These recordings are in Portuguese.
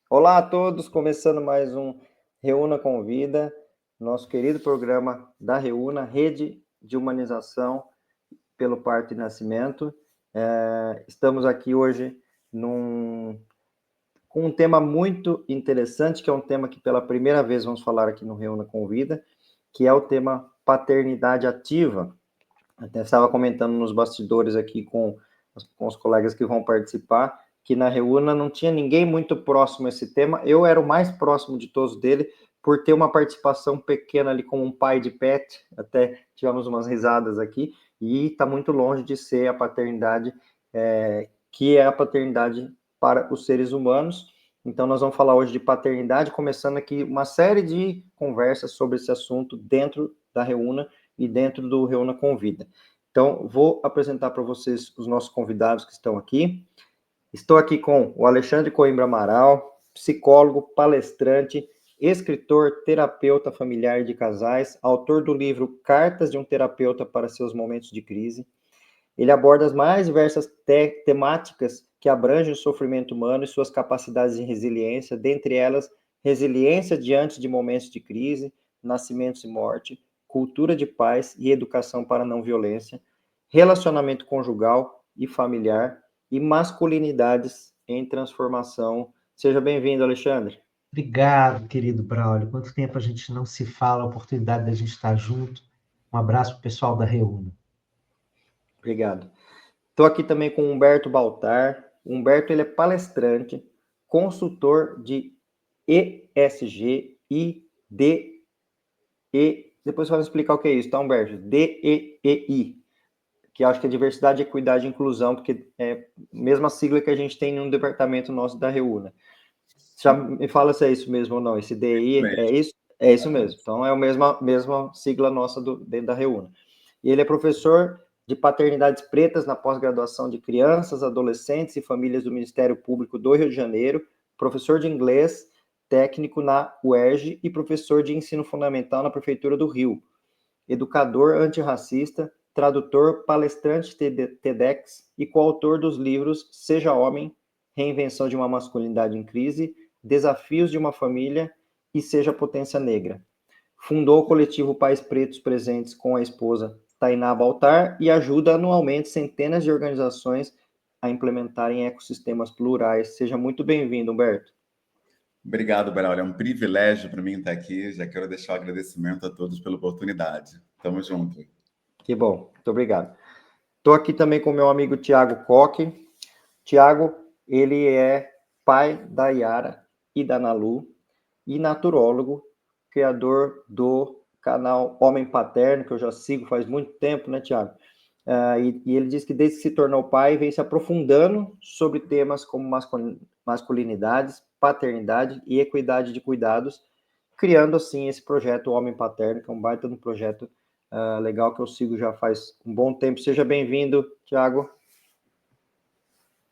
Olá a todos, começando mais um Reúna Convida, nosso querido programa da Reúna, Rede de Humanização pelo Parto e Nascimento. Estamos aqui hoje com um tema muito interessante, que é um tema que pela primeira vez vamos falar aqui no Reúna Convida, que é o tema paternidade ativa. Até estava comentando nos bastidores aqui com os colegas que vão participar, que na Reúna não tinha ninguém muito próximo a esse tema. Eu era o mais próximo de todos dele, por ter uma participação pequena ali como um pai de pet, até tivemos umas risadas aqui, e está muito longe de ser a paternidade, que é a paternidade para os seres humanos. Então, nós vamos falar hoje de paternidade, começando aqui uma série de conversas sobre esse assunto dentro da Reúna e dentro do Reúna Convida. Então, vou apresentar para vocês os nossos convidados que estão aqui. Estou aqui com o Alexandre Coimbra Amaral, psicólogo, palestrante, escritor, terapeuta familiar de casais, autor do livro Cartas de um Terapeuta para Seus Momentos de Crise. Ele aborda as mais diversas temáticas que abrangem o sofrimento humano e suas capacidades de resiliência, dentre elas, resiliência diante de momentos de crise, nascimentos e morte, cultura de paz e educação para a não violência, relacionamento conjugal e familiar e masculinidades em transformação. Seja bem-vindo, Alexandre. Obrigado, querido Braulio. Quanto tempo a gente não se fala, a oportunidade da gente estar junto. Um abraço para o pessoal da Reúna. Obrigado. Estou aqui também com o Humberto Baltar. O Humberto, ele é palestrante, consultor de ESG e DE. Depois você vai explicar o que é isso, tá, Humberto? DEEI, que acho que é diversidade, equidade e inclusão, porque é a mesma sigla que a gente tem no departamento nosso da Reúna. Já me fala se é isso mesmo ou não. Esse DEI é isso? É isso mesmo. Então é a mesma sigla nossa dentro da Reúna. E ele é professor de paternidades pretas na pós-graduação de crianças, adolescentes e famílias do Ministério Público do Rio de Janeiro, professor de inglês técnico na UERJ e professor de ensino fundamental na Prefeitura do Rio, educador antirracista, tradutor, palestrante TEDx e coautor dos livros Seja Homem, Reinvenção de uma Masculinidade em Crise, Desafios de uma Família e Seja Potência Negra. Fundou o coletivo Pais Pretos Presentes com a esposa Tainá Baltar e ajuda anualmente centenas de organizações a implementarem ecossistemas plurais. Seja muito bem-vindo, Humberto. Obrigado, Braulio. É um privilégio para mim estar aqui. Já quero deixar o agradecimento a todos pela oportunidade. Tamo junto. Que bom, muito obrigado. Estou aqui também com meu amigo Tiago Coque. Tiago, ele é pai da Yara e da Nalu e naturólogo, criador do canal Homem Paterno, que eu já sigo faz muito tempo, né, Tiago? E ele diz que desde que se tornou pai, vem se aprofundando sobre temas como masculinidades, paternidade e equidade de cuidados, criando, assim, esse projeto Homem Paterno, que é um baita de um projeto legal que eu sigo já faz um bom tempo. Seja bem-vindo, Tiago.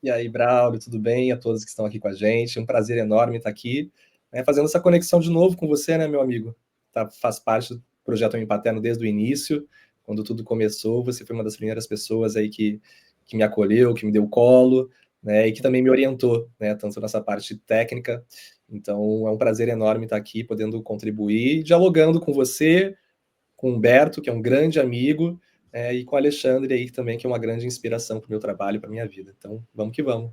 E aí, Braulio, tudo bem? A todos que estão aqui com a gente. Um prazer enorme estar aqui, né, fazendo essa conexão de novo com você, né, meu amigo? Faz parte do projeto Homem Paterno desde o início, quando tudo começou. Você foi uma das primeiras pessoas aí que me acolheu, que me deu colo, né, e que também me orientou, né, tanto nessa parte técnica. Então, é um prazer enorme estar aqui, podendo contribuir, dialogando com você, com o Humberto, que é um grande amigo, e com o Alexandre aí também, que é uma grande inspiração para o meu trabalho, para a minha vida. Então, vamos que vamos.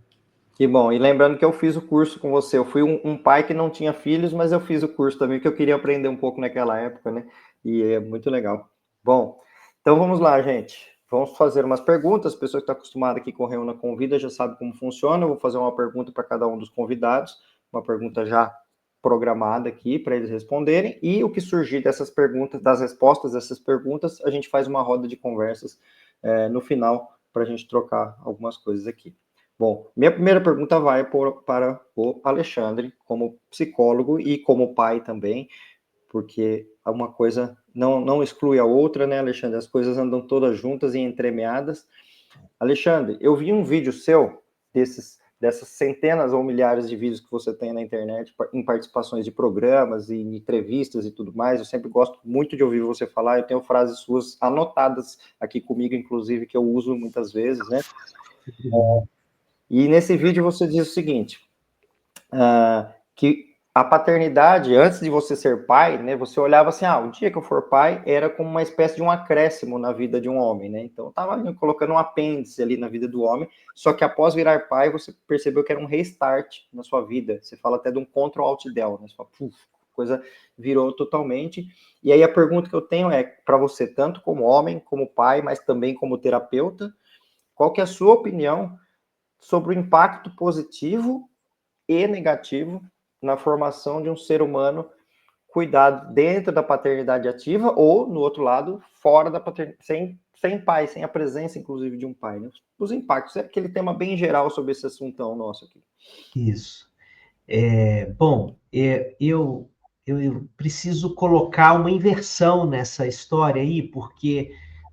Que bom. E lembrando que eu fiz o curso com você. Eu fui um pai que não tinha filhos, mas eu fiz o curso também, porque eu queria aprender um pouco naquela época, né? E é muito legal. Bom, então vamos lá, gente. Vamos fazer umas perguntas. A pessoa que está acostumada aqui com Reúna Convida já sabe como funciona. Eu vou fazer uma pergunta para cada um dos convidados, uma pergunta já programada aqui para eles responderem. E o que surgir dessas perguntas, das respostas dessas perguntas, a gente faz uma roda de conversas no final para a gente trocar algumas coisas aqui. Bom, minha primeira pergunta vai para o Alexandre, como psicólogo e como pai também, porque uma coisa não exclui a outra, né, Alexandre? As coisas andam todas juntas e entremeadas. Alexandre, eu vi um vídeo seu, dessas centenas ou milhares de vídeos que você tem na internet, em participações de programas e entrevistas e tudo mais. Eu sempre gosto muito de ouvir você falar. Eu tenho frases suas anotadas aqui comigo, inclusive, que eu uso muitas vezes, né? E nesse vídeo você diz o seguinte, que a paternidade, antes de você ser pai, né, você olhava assim, o dia que eu for pai, era como uma espécie de um acréscimo na vida de um homem, né? Então, estava colocando um apêndice ali na vida do homem, só que após virar pai, você percebeu que era um restart na sua vida. Você fala até de um Ctrl-Alt-Del, né? Você fala, coisa virou totalmente. E aí a pergunta que eu tenho é para você, tanto como homem, como pai, mas também como terapeuta, qual que é a sua opinião sobre o impacto positivo e negativo na formação de um ser humano cuidado dentro da paternidade ativa ou, no outro lado, fora da paternidade, sem pai, sem a presença, inclusive, de um pai, né? Os impactos, é aquele tema bem geral sobre esse assuntão nosso aqui. Isso. Bom, eu preciso colocar uma inversão nessa história aí, porque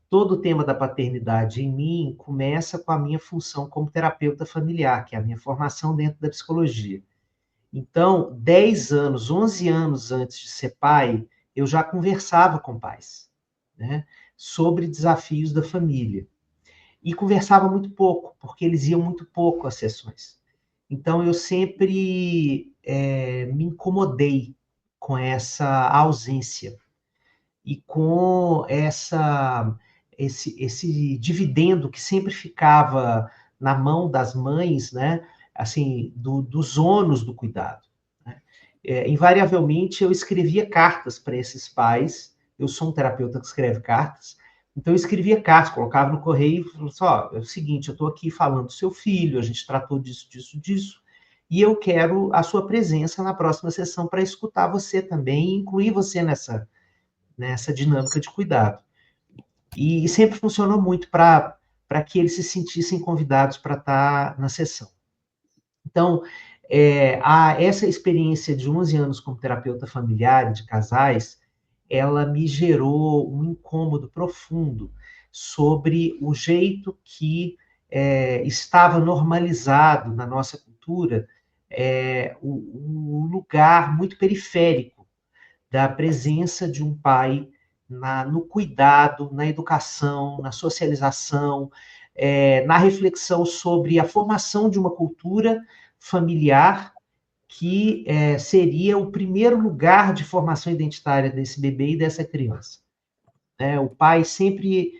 todo o tema da paternidade em mim começa com a minha função como terapeuta familiar, que é a minha formação dentro da psicologia. Então, 10 anos, 11 anos antes de ser pai, eu já conversava com pais, né, sobre desafios da família. E conversava muito pouco, porque eles iam muito pouco às sessões. Então, eu sempre me incomodei com essa ausência e com esse dividendo que sempre ficava na mão das mães, né? Assim, dos ônus do cuidado. Né? Invariavelmente, eu escrevia cartas para esses pais. Eu sou um terapeuta que escreve cartas. Então, eu escrevia cartas, colocava no correio e falava assim, é o seguinte, eu estou aqui falando do seu filho, a gente tratou disso, disso, disso, e eu quero a sua presença na próxima sessão para escutar você também e incluir você nessa dinâmica de cuidado. E sempre funcionou muito para que eles se sentissem convidados para estar na sessão. Então, essa experiência de 11 anos como terapeuta familiar de casais, ela me gerou um incômodo profundo sobre o jeito que estava normalizado na nossa cultura o lugar muito periférico da presença de um pai no cuidado, na educação, na socialização, na reflexão sobre a formação de uma cultura familiar que seria o primeiro lugar de formação identitária desse bebê e dessa criança. O pai sempre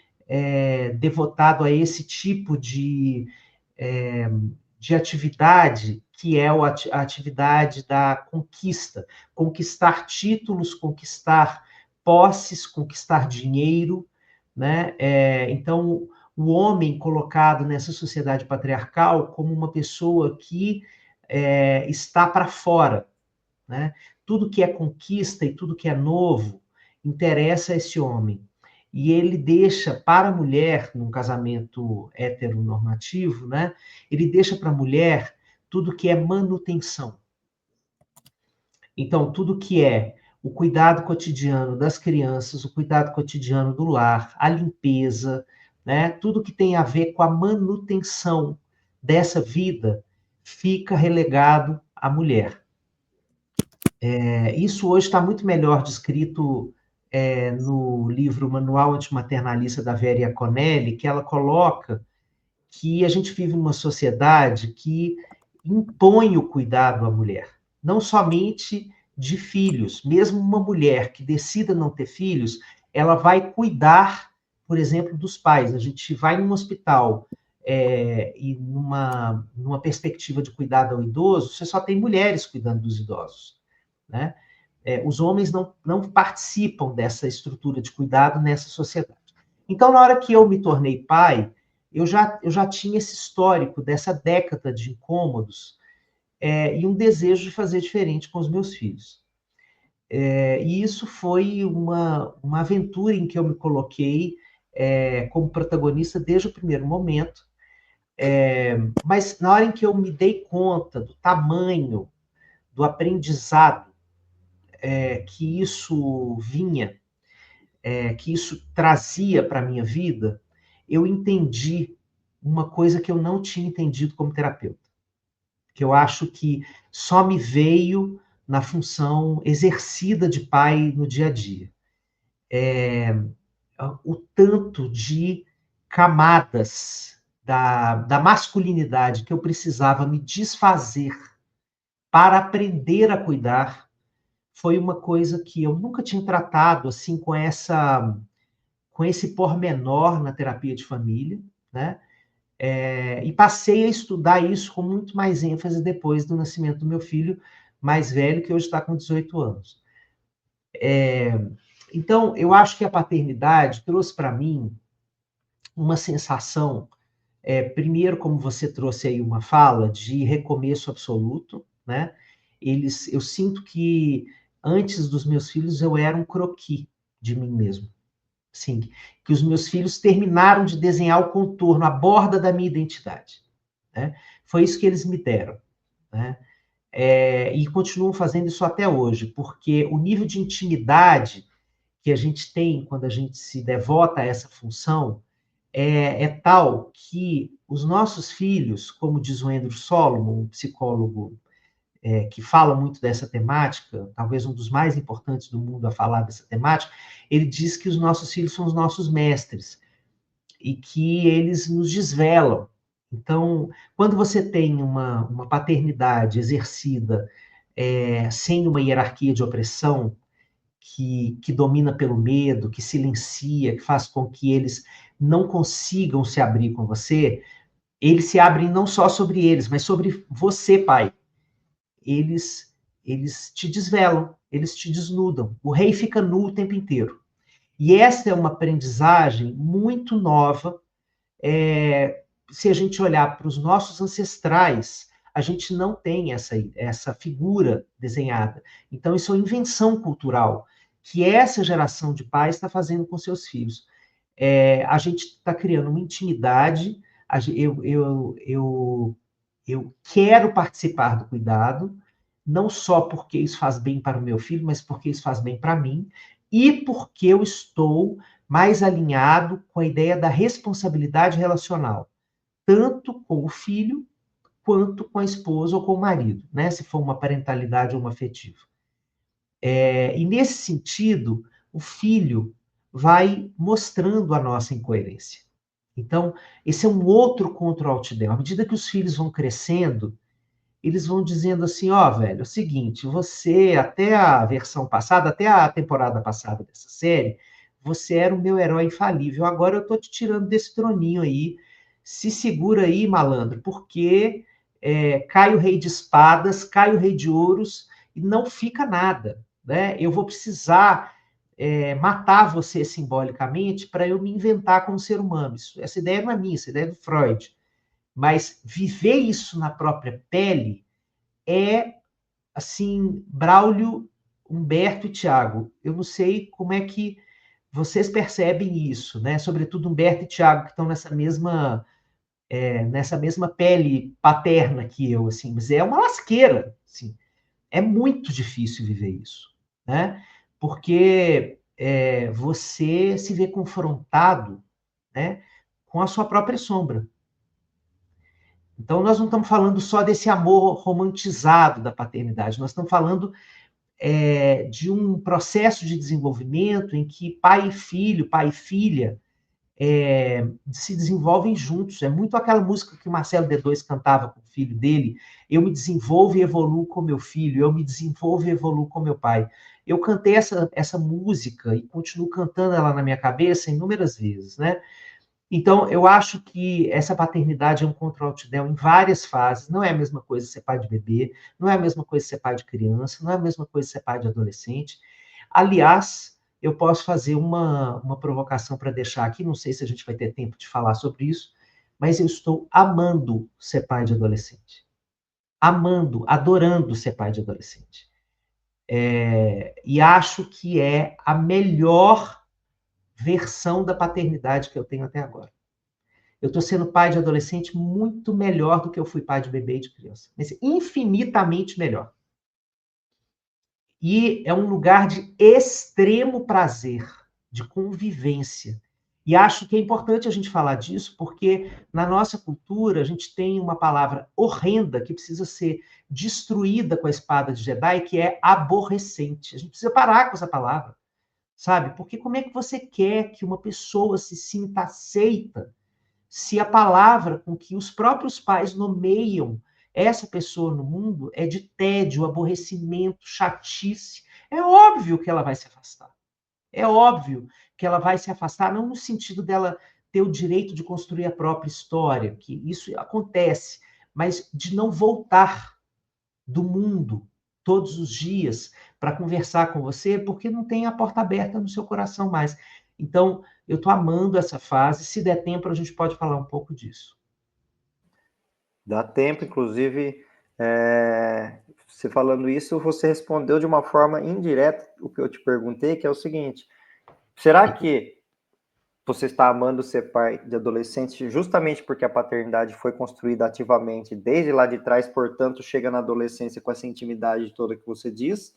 devotado a esse tipo de atividade, que é a atividade da conquista, conquistar títulos, conquistar posses, conquistar dinheiro, né? Então, o homem colocado nessa sociedade patriarcal como uma pessoa que está para fora, né? Tudo que é conquista e tudo que é novo interessa a esse homem. E ele deixa para a mulher, num casamento heteronormativo, né? Ele deixa para a mulher tudo que é manutenção. Então, tudo que é o cuidado cotidiano das crianças, o cuidado cotidiano do lar, a limpeza, né? Tudo que tem a ver com a manutenção dessa vida fica relegado à mulher. Isso hoje está muito melhor descrito no livro Manual Antimaternalista da Vera Iaconelli, que ela coloca que a gente vive numa sociedade que impõe o cuidado à mulher, não somente de filhos, mesmo uma mulher que decida não ter filhos, ela vai cuidar, por exemplo, dos pais. A gente vai num hospital e numa perspectiva de cuidado ao idoso, você só tem mulheres cuidando dos idosos, né? Os homens não participam dessa estrutura de cuidado nessa sociedade. Então, na hora que eu me tornei pai, eu já tinha esse histórico dessa década de incômodos e um desejo de fazer diferente com os meus filhos. E isso foi uma aventura em que eu me coloquei como protagonista desde o primeiro momento. Mas na hora em que eu me dei conta do tamanho do aprendizado que isso vinha, que isso trazia para a minha vida, eu entendi uma coisa que eu não tinha entendido como terapeuta, que eu acho que só me veio na função exercida de pai no dia a dia. O tanto de camadas da masculinidade que eu precisava me desfazer para aprender a cuidar, foi uma coisa que eu nunca tinha tratado assim com esse pormenor na terapia de família, né? E passei a estudar isso com muito mais ênfase depois do nascimento do meu filho mais velho, que hoje está com 18 anos. Então, eu acho que a paternidade trouxe para mim uma sensação, primeiro, como você trouxe aí uma fala, de recomeço absoluto, né? Eu sinto que antes dos meus filhos eu era um croquis de mim mesmo. Sim, que os meus filhos terminaram de desenhar o contorno, a borda da minha identidade, né? Foi isso que eles me deram, né? E continuam fazendo isso até hoje, porque o nível de intimidade que a gente tem quando a gente se devota a essa função é tal que os nossos filhos, como diz o Andrew Solomon, um psicólogo que fala muito dessa temática, talvez um dos mais importantes do mundo a falar dessa temática, ele diz que os nossos filhos são os nossos mestres e que eles nos desvelam. Então, quando você tem uma paternidade exercida sem uma hierarquia de opressão, que domina pelo medo, que silencia, que faz com que eles não consigam se abrir com você, eles se abrem não só sobre eles, mas sobre você, pai. Eles te desvelam, eles te desnudam. O rei fica nu o tempo inteiro. E essa é uma aprendizagem muito nova. Se a gente olhar para os nossos ancestrais, a gente não tem essa figura desenhada. Então, isso é uma invenção cultural que essa geração de pais está fazendo com seus filhos. A gente está criando uma intimidade. Eu quero participar do cuidado, não só porque isso faz bem para o meu filho, mas porque isso faz bem para mim, e porque eu estou mais alinhado com a ideia da responsabilidade relacional, tanto com o filho, quanto com a esposa ou com o marido, né? Se for uma parentalidade ou uma afetiva. E nesse sentido, o filho vai mostrando a nossa incoerência. Então, esse é um outro contra-altidel. À medida que os filhos vão crescendo, eles vão dizendo assim, velho, é o seguinte, você, até a versão passada, até a temporada passada dessa série, você era o meu herói infalível, agora eu tô te tirando desse troninho aí, se segura aí, malandro, porque cai o rei de espadas, cai o rei de ouros, e não fica nada, né? Eu vou precisar matar você simbolicamente para eu me inventar como ser humano. Essa ideia não é minha, essa ideia é do Freud. Mas viver isso na própria pele é, assim, Braulio, Humberto e Tiago. Eu não sei como é que vocês percebem isso, né? Sobretudo Humberto e Tiago, que estão nessa mesma pele paterna que eu, assim. Mas é uma lasqueira, assim. É muito difícil viver isso, né? Porque você se vê confrontado, né, com a sua própria sombra. Então, nós não estamos falando só desse amor romantizado da paternidade, nós estamos falando de um processo de desenvolvimento em que pai e filho, pai e filha, se desenvolvem juntos. É muito aquela música que o Marcelo D2 cantava com o filho dele, eu me desenvolvo e evoluo com meu filho, eu me desenvolvo e evoluo com meu pai. Eu cantei essa música e continuo cantando ela na minha cabeça inúmeras vezes, né? Então, eu acho que essa paternidade é um contra-altidel em várias fases. Não é a mesma coisa ser pai de bebê, não é a mesma coisa ser pai de criança, não é a mesma coisa ser pai de adolescente. Aliás, eu posso fazer uma provocação para deixar aqui, não sei se a gente vai ter tempo de falar sobre isso, mas eu estou amando ser pai de adolescente. Amando, adorando ser pai de adolescente. E acho que é a melhor versão da paternidade que eu tenho até agora. Eu estou sendo pai de adolescente muito melhor do que eu fui pai de bebê e de criança. Mas infinitamente melhor. E é um lugar de extremo prazer, de convivência. E acho que é importante a gente falar disso, porque na nossa cultura a gente tem uma palavra horrenda que precisa ser destruída com a espada de Jedi, que é aborrecente. A gente precisa parar com essa palavra, sabe? Porque como é que você quer que uma pessoa se sinta aceita se a palavra com que os próprios pais nomeiam essa pessoa no mundo é de tédio, aborrecimento, chatice. É óbvio que ela vai se afastar. É óbvio que ela vai se afastar, não no sentido dela ter o direito de construir a própria história, que isso acontece, mas de não voltar do mundo todos os dias para conversar com você, porque não tem a porta aberta no seu coração mais. Então, eu estou amando essa fase. Se der tempo, a gente pode falar um pouco disso. Dá tempo, inclusive, você falando isso, você respondeu de uma forma indireta o que eu te perguntei, que é o seguinte: será que você está amando ser pai de adolescente justamente porque a paternidade foi construída ativamente desde lá de trás, portanto, chega na adolescência com essa intimidade toda que você diz?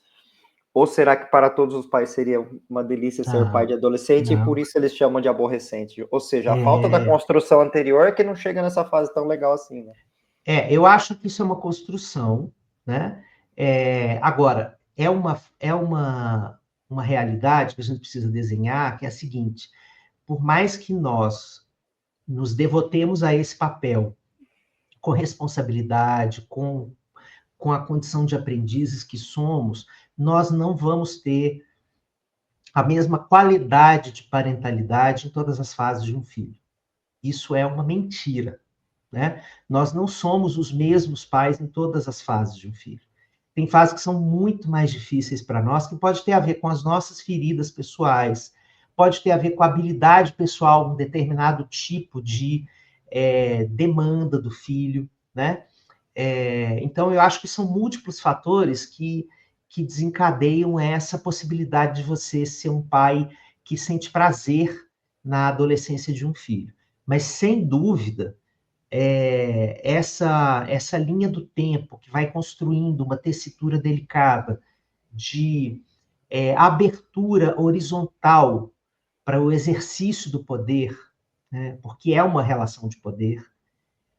Ou será que para todos os pais seria uma delícia ser pai de adolescente e por isso eles chamam de aborrecente? Ou seja, a falta da construção anterior que não chega nessa fase tão legal assim, né? Eu acho que isso é uma construção, né? Agora, é uma realidade que a gente precisa desenhar, que é a seguinte: por mais que nós nos devotemos a esse papel com responsabilidade, com a condição de aprendizes que somos, nós não vamos ter a mesma qualidade de parentalidade em todas as fases de um filho. Isso é uma mentira, né? Nós não somos os mesmos pais em todas as fases de um filho. Tem fases que são muito mais difíceis para nós, que pode ter a ver com as nossas feridas pessoais, pode ter a ver com a habilidade pessoal, um determinado tipo de demanda do filho, né? Então, eu acho que são múltiplos fatores que desencadeiam essa possibilidade de você ser um pai que sente prazer na adolescência de um filho. Mas, sem dúvida, essa linha do tempo que vai construindo uma tessitura delicada de abertura horizontal para o exercício do poder, né? Porque é uma relação de poder,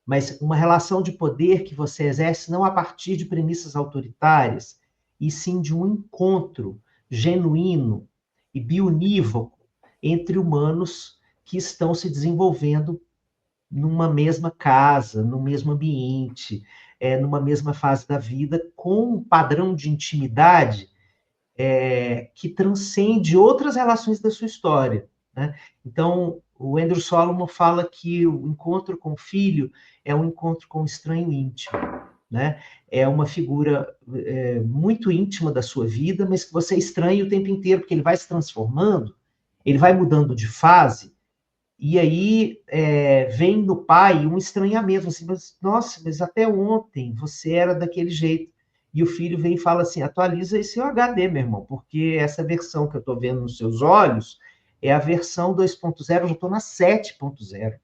mas uma relação de poder que você exerce não a partir de premissas autoritárias, e sim de um encontro genuíno e bionívoco entre humanos que estão se desenvolvendo numa mesma casa, no mesmo ambiente, numa mesma fase da vida, com um padrão de intimidade que transcende outras relações da sua história, né? Então, o Andrew Solomon fala que o encontro com o filho é um encontro com o estranho íntimo, né? É uma figura muito íntima da sua vida, mas que você estranha o tempo inteiro, porque ele vai se transformando, ele vai mudando de fase, e aí vem no pai um estranhamento, assim, nossa, mas até ontem você era daquele jeito. E o filho vem e fala assim, atualiza esse seu HD, meu irmão, porque essa versão que eu estou vendo nos seus olhos é a versão 2.0, eu já estou na 7.0.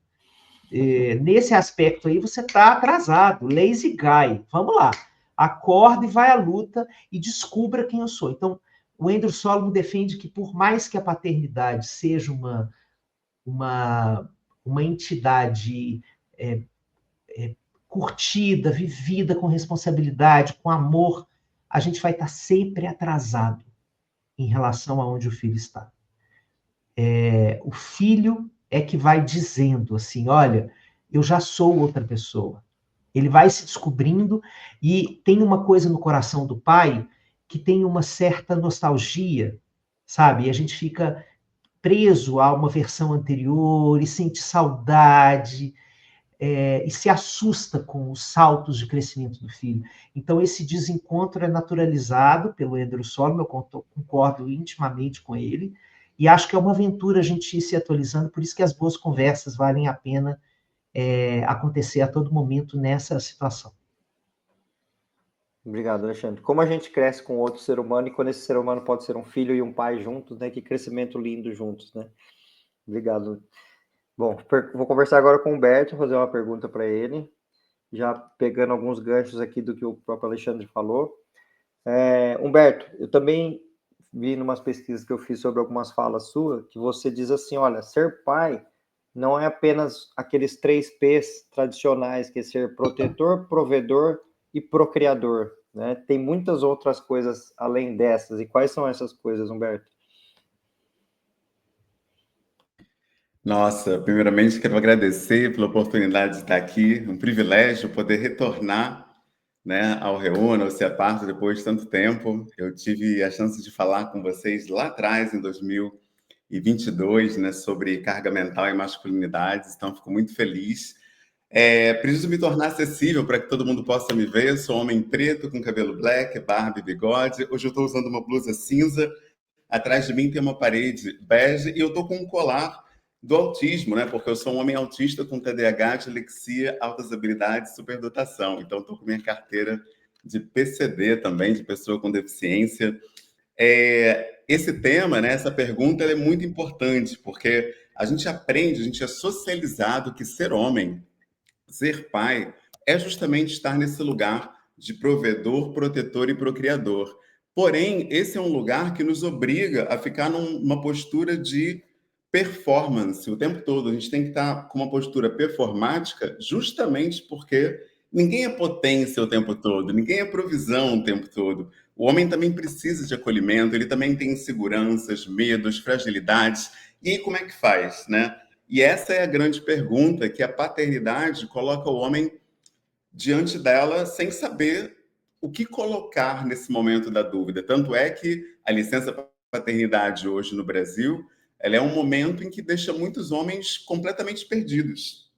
Nesse aspecto aí, você está atrasado, lazy guy. Vamos lá, acorda e vai à luta e descubra quem eu sou. Então, o Andrew Solomon defende que por mais que a paternidade seja uma entidade curtida, vivida com responsabilidade, com amor, a gente vai estar sempre atrasado em relação a onde o filho está. O filho é que vai dizendo assim, olha, eu já sou outra pessoa. Ele vai se descobrindo e tem uma coisa no coração do pai que tem uma certa nostalgia, sabe? E a gente fica preso a uma versão anterior e sente saudade e se assusta com os saltos de crescimento do filho. Então, esse desencontro é naturalizado pelo Andrew Solomon, eu concordo intimamente com ele, e acho que é uma aventura a gente ir se atualizando, por isso que as boas conversas valem a pena acontecer a todo momento nessa situação. Obrigado, Alexandre. Como a gente cresce com outro ser humano, e quando esse ser humano pode ser um filho e um pai juntos, né? Que crescimento lindo juntos, né? Obrigado. Bom, vou conversar agora com o Humberto, fazer uma pergunta para ele, já pegando alguns ganchos aqui do que o próprio Alexandre falou. Humberto, eu também vi em umas pesquisas que eu fiz sobre algumas falas suas, que você diz assim, olha, ser pai não é apenas aqueles 3 P's tradicionais, que é ser protetor, provedor e procriador, né? Tem muitas outras coisas além dessas. E quais são essas coisas, Humberto? Nossa, primeiramente quero agradecer pela oportunidade de estar aqui, um privilégio poder retornar né, ao Reúna, ao Ciaparto, depois de tanto tempo. Eu tive a chance de falar com vocês lá atrás, em 2022, né, sobre carga mental e masculinidades, então fico muito feliz. Preciso me tornar acessível para que todo mundo possa me ver. Eu sou homem preto, com cabelo black, barba e bigode. Hoje eu estou usando uma blusa cinza. Atrás de mim tem uma parede bege e eu estou com um colar do autismo, né? Porque eu sou um homem autista com TDAH, dislexia, altas habilidades, superdotação. Então, estou com minha carteira de PCD também, de pessoa com deficiência. Esse tema, né, essa pergunta, ela é muito importante, porque a gente aprende, a gente é socializado que ser homem, ser pai, é justamente estar nesse lugar de provedor, protetor e procriador. Porém, esse é um lugar que nos obriga a ficar numa postura de performance o tempo todo. A gente tem que estar com uma postura performática justamente porque ninguém é potência o tempo todo, ninguém é provisão o tempo todo. O homem também precisa de acolhimento, ele também tem inseguranças, medos, fragilidades. E aí como é que faz, né? E essa é a grande pergunta que a paternidade coloca o homem diante dela sem saber o que colocar nesse momento da dúvida. Tanto é que a licença paternidade hoje no Brasil, ela é um momento em que deixa muitos homens completamente perdidos.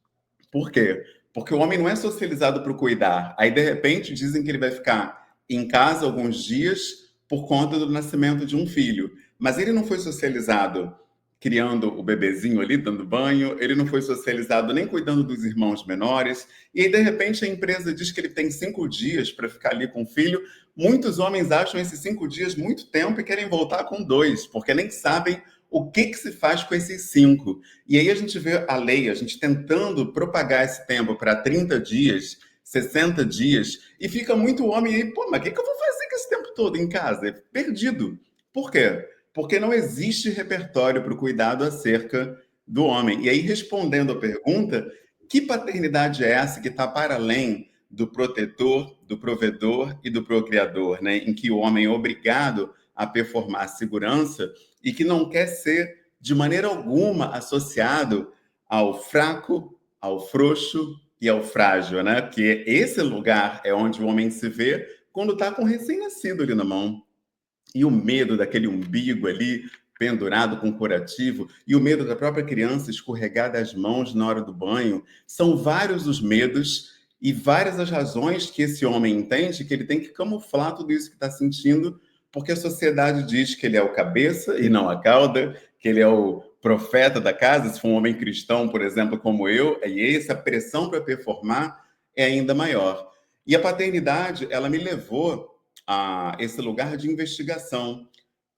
Por quê? Porque o homem não é socializado para cuidar. Aí, de repente, dizem que ele vai ficar em casa alguns dias por conta do nascimento de um filho. Mas ele não foi socializado criando o bebezinho ali, dando banho, ele não foi socializado nem cuidando dos irmãos menores, e aí, de repente, a empresa diz que ele tem 5 dias para ficar ali com o filho. Muitos homens acham esses 5 dias muito tempo e querem voltar com 2, porque nem sabem o que se faz com esses 5. E aí a gente vê a lei, a gente tentando propagar esse tempo para 30 dias, 60 dias, e fica muito homem aí, pô, mas o que eu vou fazer com esse tempo todo em casa? É perdido. Por quê? Porque não existe repertório para o cuidado acerca do homem. E aí, respondendo a pergunta, que paternidade é essa que está para além do protetor, do provedor e do procriador, né? Em que o homem é obrigado a performar segurança e que não quer ser, de maneira alguma, associado ao fraco, ao frouxo e ao frágil, né? Que esse lugar é onde o homem se vê quando está com um recém-nascido ali na mão. E o medo daquele umbigo ali pendurado com curativo, e o medo da própria criança escorregar das mãos na hora do banho, são vários os medos e várias as razões que esse homem entende que ele tem que camuflar tudo isso que está sentindo, porque a sociedade diz que ele é o cabeça e não a cauda, que ele é o profeta da casa, se for um homem cristão, por exemplo, como eu, e essa pressão para performar é ainda maior. E a paternidade, ela me levou a esse lugar de investigação,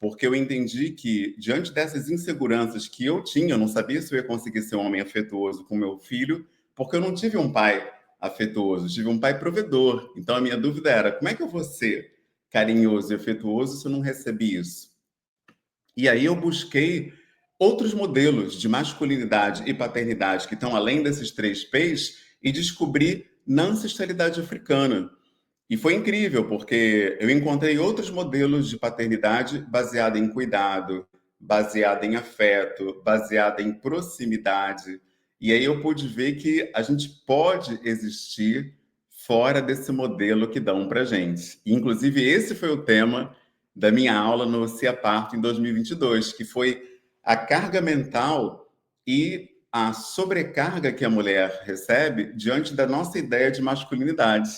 porque eu entendi que, diante dessas inseguranças que eu tinha, eu não sabia se eu ia conseguir ser um homem afetuoso com meu filho, porque eu não tive um pai afetuoso, tive um pai provedor. Então, a minha dúvida era, como é que eu vou ser carinhoso e afetuoso se eu não recebi isso? E aí eu busquei outros modelos de masculinidade e paternidade que estão além desses 3 P's e descobri na ancestralidade africana. E foi incrível, porque eu encontrei outros modelos de paternidade baseada em cuidado, baseada em afeto, baseada em proximidade. E aí eu pude ver que a gente pode existir fora desse modelo que dão para gente. E, inclusive, esse foi o tema da minha aula no Ciaparto em 2022, que foi a carga mental e a sobrecarga que a mulher recebe diante da nossa ideia de masculinidade.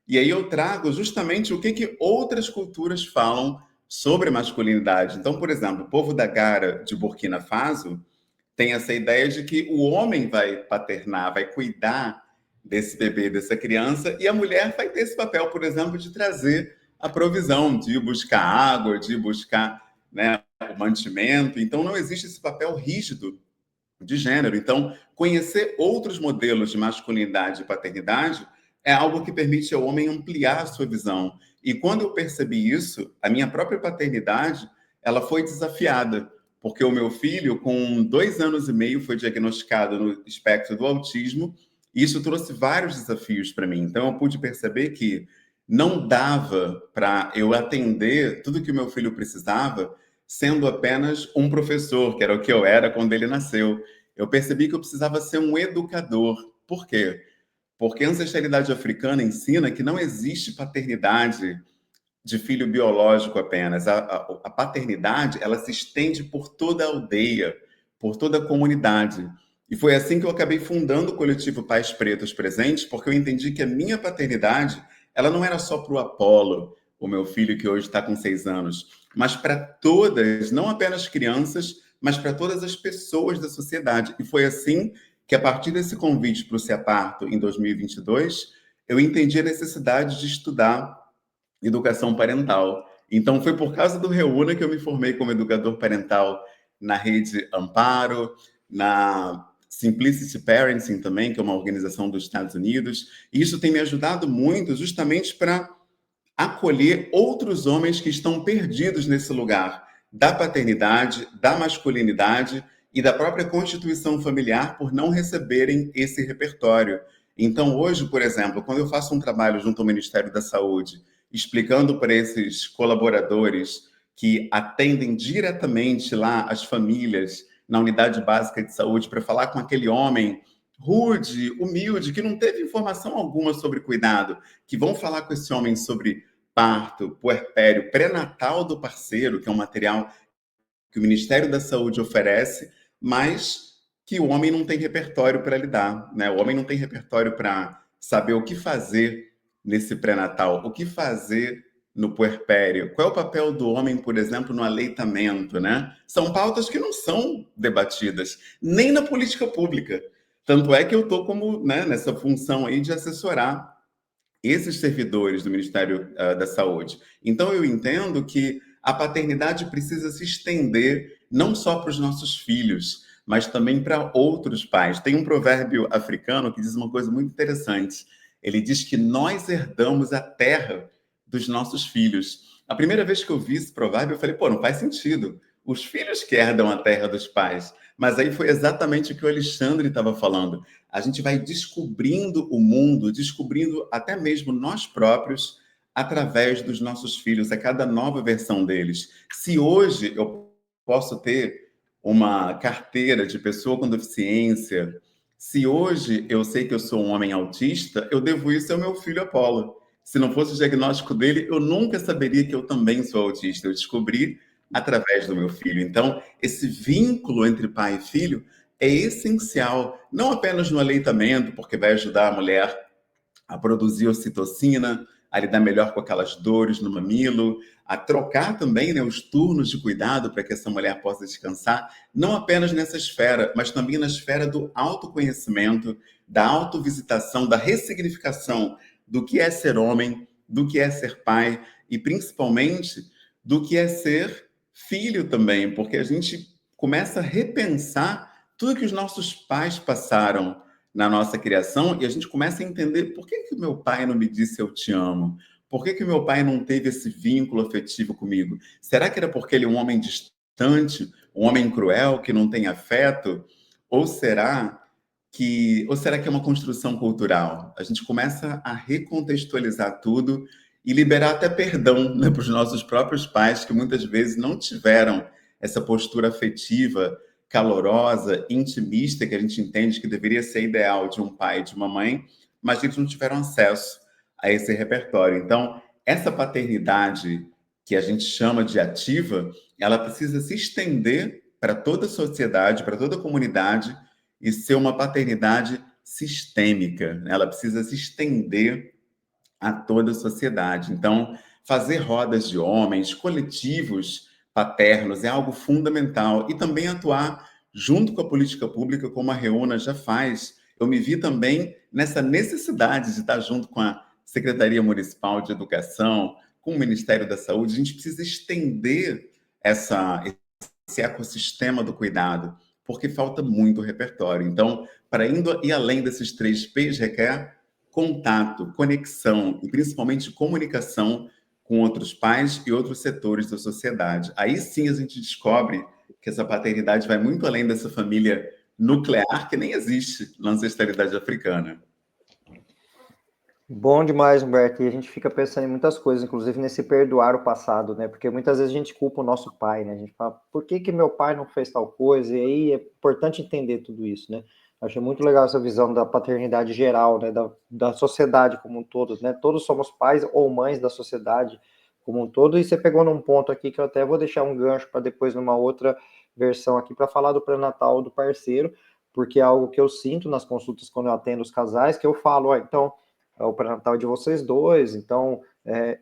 E aí eu trago justamente o que outras culturas falam sobre masculinidade. Então, por exemplo, o povo da Gara de Burkina Faso tem essa ideia de que o homem vai paternar, vai cuidar desse bebê, dessa criança, e a mulher vai ter esse papel, por exemplo, de trazer a provisão, de ir buscar água, de ir buscar, né, o mantimento. Então, não existe esse papel rígido de gênero. Então, conhecer outros modelos de masculinidade e paternidade é algo que permite ao homem ampliar a sua visão. E quando eu percebi isso, a minha própria paternidade, ela foi desafiada, porque o meu filho, com 2 anos e meio, foi diagnosticado no espectro do autismo, e isso trouxe vários desafios para mim. Então, eu pude perceber que não dava para eu atender tudo que o meu filho precisava sendo apenas um professor, que era o que eu era quando ele nasceu. Eu percebi que eu precisava ser um educador. Por quê? Porque a ancestralidade africana ensina que não existe paternidade de filho biológico apenas. A paternidade, ela se estende por toda a aldeia, por toda a comunidade. E foi assim que eu acabei fundando o coletivo Pais Pretos Presentes, porque eu entendi que a minha paternidade, ela não era só para o Apolo, o meu filho que hoje está com 6 anos, mas para todas, não apenas crianças, mas para todas as pessoas da sociedade. E foi assim que, a partir desse convite para o CEPARTO em 2022, eu entendi a necessidade de estudar educação parental. Então, foi por causa do Reúna que eu me formei como educador parental na rede Amparo, na Simplicity Parenting também, que é uma organização dos Estados Unidos. E isso tem me ajudado muito justamente para acolher outros homens que estão perdidos nesse lugar da paternidade, da masculinidade e da própria constituição familiar por não receberem esse repertório. Então, hoje, por exemplo, quando eu faço um trabalho junto ao Ministério da Saúde, explicando para esses colaboradores que atendem diretamente lá as famílias na unidade básica de saúde para falar com aquele homem rude, humilde, que não teve informação alguma sobre cuidado, que vão falar com esse homem sobre parto, puerpério, pré-natal do parceiro, que é um material que o Ministério da Saúde oferece, mas que o homem não tem repertório para lidar, né? O homem não tem repertório para saber o que fazer nesse pré-natal, o que fazer no puerpério, qual é o papel do homem, por exemplo, no aleitamento, né? São pautas que não são debatidas, nem na política pública. Tanto é que eu estou como, né, nessa função aí de assessorar esses servidores do Ministério da Saúde. Então, eu entendo que a paternidade precisa se estender não só para os nossos filhos, mas também para outros pais. Tem um provérbio africano que diz uma coisa muito interessante. Ele diz que nós herdamos a terra dos nossos filhos. A primeira vez que eu vi esse provérbio, eu falei, pô, não faz sentido. Os filhos que herdam a terra dos pais. Mas aí foi exatamente o que o Alexandre estava falando. A gente vai descobrindo o mundo, descobrindo até mesmo nós próprios através dos nossos filhos, a cada nova versão deles. Se hoje eu posso ter uma carteira de pessoa com deficiência, se hoje eu sei que eu sou um homem autista, eu devo isso ao meu filho Apolo. Se não fosse o diagnóstico dele, eu nunca saberia que eu também sou autista. Eu descobri através do meu filho. Então, esse vínculo entre pai e filho é essencial, não apenas no aleitamento, porque vai ajudar a mulher a produzir ocitocina, a lidar melhor com aquelas dores no mamilo, a trocar também, né, os turnos de cuidado para que essa mulher possa descansar, não apenas nessa esfera, mas também na esfera do autoconhecimento, da autovisitação, da ressignificação do que é ser homem, do que é ser pai e principalmente do que é ser filho também, porque a gente começa a repensar tudo que os nossos pais passaram na nossa criação e a gente começa a entender por que o meu pai não me disse eu te amo? Por que o meu pai não teve esse vínculo afetivo comigo? Será que era porque ele é um homem distante, um homem cruel, que não tem afeto? Ou será que é uma construção cultural? A gente começa a recontextualizar tudo e liberar até perdão, né, para os nossos próprios pais, que muitas vezes não tiveram essa postura afetiva, calorosa, intimista, que a gente entende que deveria ser ideal de um pai e de uma mãe, mas eles não tiveram acesso a esse repertório. Então, essa paternidade que a gente chama de ativa, ela precisa se estender para toda a sociedade, para toda a comunidade, e ser uma paternidade sistêmica, né? Ela precisa se estender a toda a sociedade. Então, fazer rodas de homens, coletivos paternos é algo fundamental e também atuar junto com a política pública, como a Reúna já faz. Eu me vi também nessa necessidade de estar junto com a Secretaria Municipal de Educação, com o Ministério da Saúde. A gente precisa estender esse ecossistema do cuidado, porque falta muito repertório. Então, para ir além desses 3 P's, requer contato, conexão e principalmente comunicação com outros pais e outros setores da sociedade. Aí sim a gente descobre que essa paternidade vai muito além dessa família nuclear que nem existe na ancestralidade africana. Bom demais, Humberto. E a gente fica pensando em muitas coisas, inclusive nesse perdoar o passado, né? Porque muitas vezes a gente culpa o nosso pai, né? A gente fala, por que meu pai não fez tal coisa? E aí é importante entender tudo isso, né? Achei muito legal essa visão da paternidade geral, né, da sociedade como um todo, né? Todos somos pais ou mães da sociedade como um todo, e você pegou num ponto aqui que eu até vou deixar um gancho para depois numa outra versão aqui para falar do pré-natal do parceiro, porque é algo que eu sinto nas consultas quando eu atendo os casais, que eu falo, então, é o pré-natal de vocês dois, então,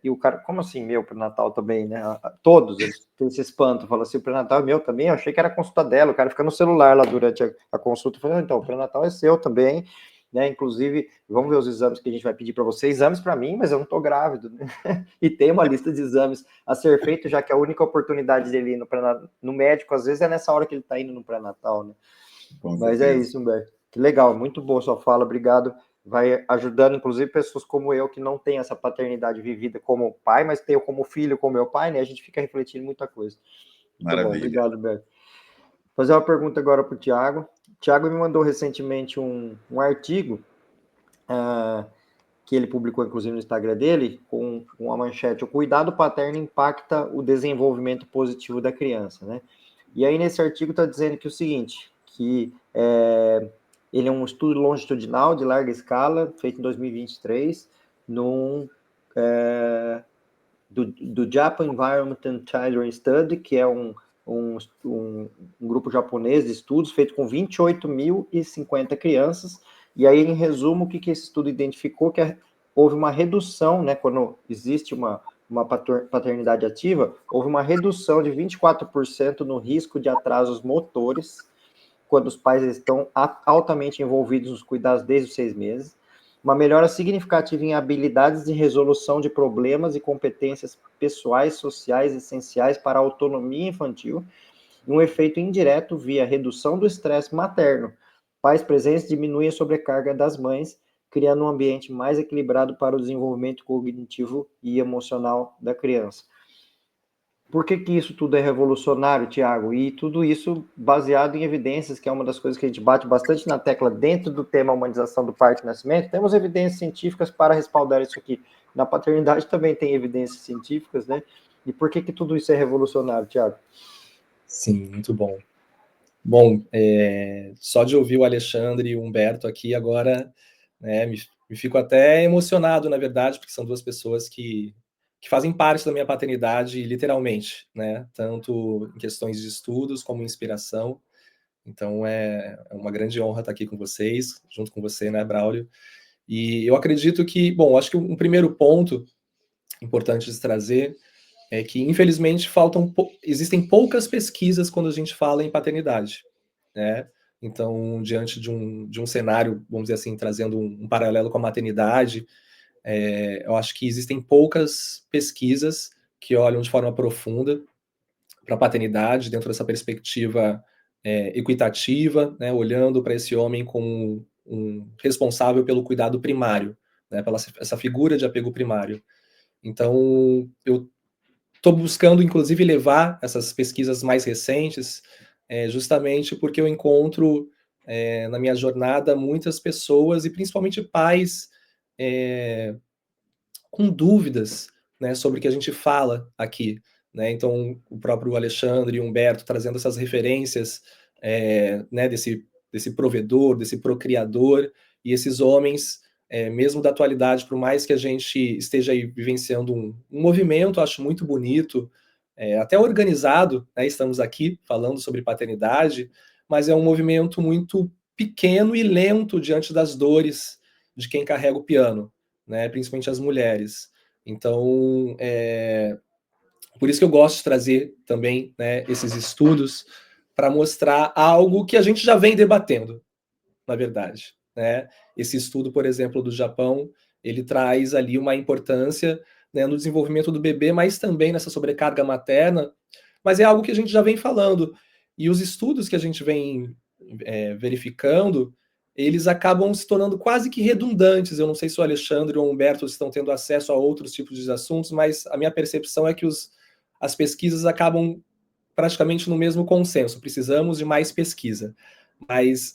e o cara, como assim meu pré-natal também, né? Todos, eles têm esse espanto, falam assim, o pré-natal é meu também, eu achei que era a consulta dela, o cara fica no celular lá durante a consulta, falando, então, o pré-natal é seu também, né? Inclusive, vamos ver os exames que a gente vai pedir para você, exames para mim, mas eu não estou grávido, né? E tem uma lista de exames a ser feito, já que a única oportunidade dele ir no médico, às vezes, é nessa hora que ele está indo no pré-natal, né? Mas é isso, Humberto. Que legal, muito boa sua fala, obrigado. Vai ajudando, inclusive, pessoas como eu, que não tem essa paternidade vivida como pai, mas tenho como filho, como meu pai, né? A gente fica refletindo muita coisa. Muito Maravilha. bom, obrigado, Humberto. Vou fazer uma pergunta agora para o Tiago. O Tiago me mandou recentemente um artigo que ele publicou, inclusive, no Instagram dele, com uma manchete: o cuidado paterno impacta o desenvolvimento positivo da criança, né? E aí, nesse artigo, está dizendo que o seguinte, que ele é um estudo longitudinal de larga escala, feito em 2023, do Japan Environment and Children Study, que é um grupo japonês de estudos feito com 28.050 crianças. E aí, em resumo, o que esse estudo identificou? Que houve uma redução, né, quando existe uma paternidade ativa, houve uma redução de 24% no risco de atrasos motores, quando os pais estão altamente envolvidos nos cuidados desde os 6 meses, uma melhora significativa em habilidades de resolução de problemas e competências pessoais, sociais essenciais para a autonomia infantil, e um efeito indireto via redução do estresse materno. Pais presentes diminuem a sobrecarga das mães, criando um ambiente mais equilibrado para o desenvolvimento cognitivo e emocional da criança. Por que isso tudo é revolucionário, Tiago? E tudo isso baseado em evidências, que é uma das coisas que a gente bate bastante na tecla dentro do tema humanização do parto e nascimento. Temos evidências científicas para respaldar isso aqui. Na paternidade também tem evidências científicas, né? E por que tudo isso é revolucionário, Tiago? Sim, muito bom. Bom, só de ouvir o Alexandre e o Humberto aqui agora, né, me fico até emocionado, na verdade, porque são duas pessoas que fazem parte da minha paternidade, literalmente, né, tanto em questões de estudos como inspiração. Então é uma grande honra estar aqui com vocês, junto com você, né, Braulio? E eu acredito que, bom, acho que um primeiro ponto importante de trazer é que, infelizmente, existem poucas pesquisas quando a gente fala em paternidade, né? Então, diante de um cenário, vamos dizer assim, trazendo um paralelo com a maternidade, eu acho que existem poucas pesquisas que olham de forma profunda para a paternidade, dentro dessa perspectiva equitativa, né, olhando para esse homem como um responsável pelo cuidado primário, né, pela essa figura de apego primário. Então, eu estou buscando, inclusive, levar essas pesquisas mais recentes, justamente porque eu encontro na minha jornada muitas pessoas, e principalmente pais, com dúvidas, né, sobre o que a gente fala aqui, né? Então, o próprio Alexandre e o Humberto trazendo essas referências, né, desse provedor, desse procriador, e esses homens, mesmo da atualidade, por mais que a gente esteja aí vivenciando um movimento, acho muito bonito, até organizado, né? Estamos aqui falando sobre paternidade, mas é um movimento muito pequeno e lento diante das dores de quem carrega o piano, né, principalmente as mulheres. Então, por isso que eu gosto de trazer também, né, esses estudos para mostrar algo que a gente já vem debatendo, na verdade, né? Esse estudo, por exemplo, do Japão, ele traz ali uma importância, né, no desenvolvimento do bebê, mas também nessa sobrecarga materna, mas é algo que a gente já vem falando. E os estudos que a gente vem verificando, eles acabam se tornando quase que redundantes. Eu não sei se o Alexandre ou o Humberto estão tendo acesso a outros tipos de assuntos, mas a minha percepção é que as pesquisas acabam praticamente no mesmo consenso. Precisamos de mais pesquisa. Mas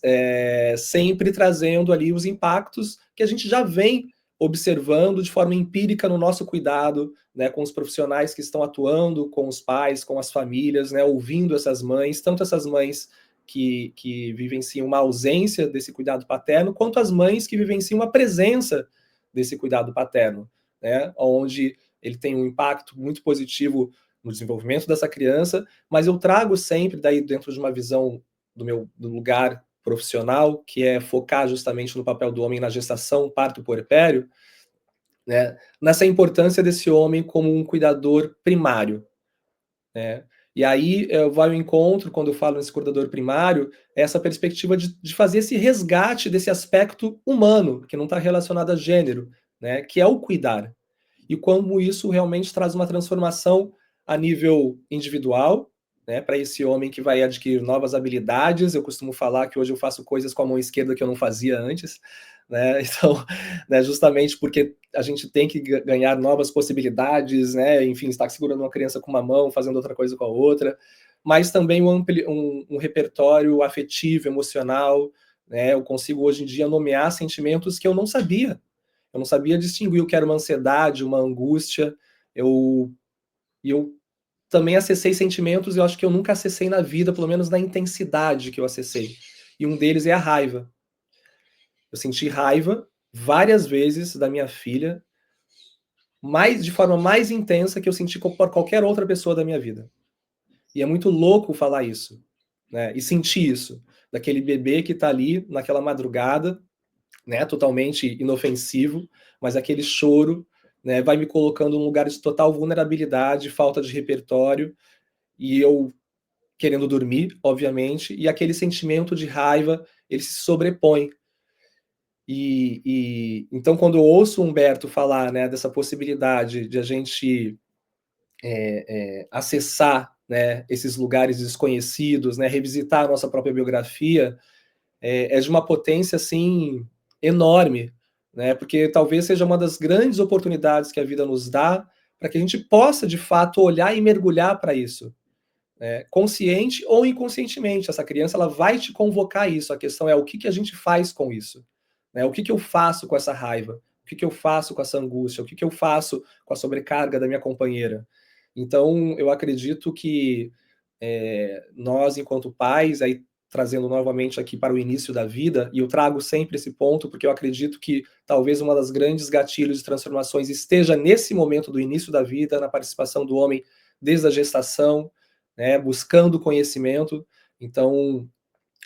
sempre trazendo ali os impactos que a gente já vem observando de forma empírica no nosso cuidado, né, com os profissionais que estão atuando, com os pais, com as famílias, né, ouvindo essas mães, tanto essas mães que vivenciam uma ausência desse cuidado paterno, quanto as mães que vivenciam uma presença desse cuidado paterno, né? Onde ele tem um impacto muito positivo no desenvolvimento dessa criança, mas eu trago sempre, daí dentro de uma visão do lugar profissional, que é focar justamente no papel do homem na gestação, parto e puerpério, né? Nessa importância desse homem como um cuidador primário, né? E aí vai ao encontro, quando eu falo nesse cuidador primário, essa perspectiva de fazer esse resgate desse aspecto humano, que não está relacionado a gênero, né? Que é o cuidar. E como isso realmente traz uma transformação a nível individual, né, para esse homem que vai adquirir novas habilidades. Eu costumo falar que hoje eu faço coisas com a mão esquerda que eu não fazia antes, né? Então, né, justamente porque a gente tem que ganhar novas possibilidades, né? Enfim, estar segurando uma criança com uma mão, fazendo outra coisa com a outra, mas também um repertório afetivo, emocional, né? Eu consigo hoje em dia nomear sentimentos que eu não sabia. Eu não sabia distinguir o que era uma ansiedade, uma angústia. Eu também acessei sentimentos, eu acho que eu nunca acessei na vida, pelo menos na intensidade que eu acessei. E um deles é a raiva. Eu senti raiva várias vezes da minha filha, de forma mais intensa que eu senti por qualquer outra pessoa da minha vida. E é muito louco falar isso, né? E sentir isso, daquele bebê que está ali naquela madrugada, né, totalmente inofensivo, mas aquele choro, né, vai me colocando num lugar de total vulnerabilidade, falta de repertório, e eu querendo dormir, obviamente, e aquele sentimento de raiva, ele se sobrepõe. Então, quando eu ouço o Humberto falar, né, dessa possibilidade de a gente acessar, né, esses lugares desconhecidos, né, revisitar a nossa própria biografia, é de uma potência assim enorme, né? Porque talvez seja uma das grandes oportunidades que a vida nos dá para que a gente possa de fato olhar e mergulhar para isso, né? Consciente ou inconscientemente. Essa criança ela vai te convocar a isso. A questão é o que a gente faz com isso, né? O que eu faço com essa raiva? O que eu faço com essa angústia? O que eu faço com a sobrecarga da minha companheira? Então, eu acredito que nós, enquanto pais, aí trazendo novamente aqui para o início da vida, e eu trago sempre esse ponto, porque eu acredito que talvez uma das grandes gatilhos de transformações esteja nesse momento do início da vida, na participação do homem desde a gestação, né, buscando conhecimento. Então,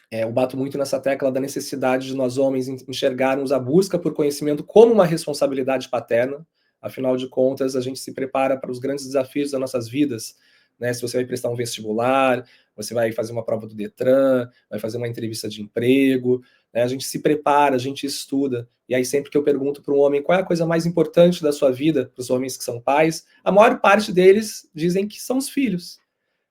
eu bato muito nessa tecla da necessidade de nós homens enxergarmos a busca por conhecimento como uma responsabilidade paterna. Afinal de contas, a gente se prepara para os grandes desafios das nossas vidas, né? Se você vai prestar um vestibular, você vai fazer uma prova do Detran, vai fazer uma entrevista de emprego, né? A gente se prepara, a gente estuda. E aí sempre que eu pergunto para um homem qual é a coisa mais importante da sua vida, para os homens que são pais, a maior parte deles dizem que são os filhos.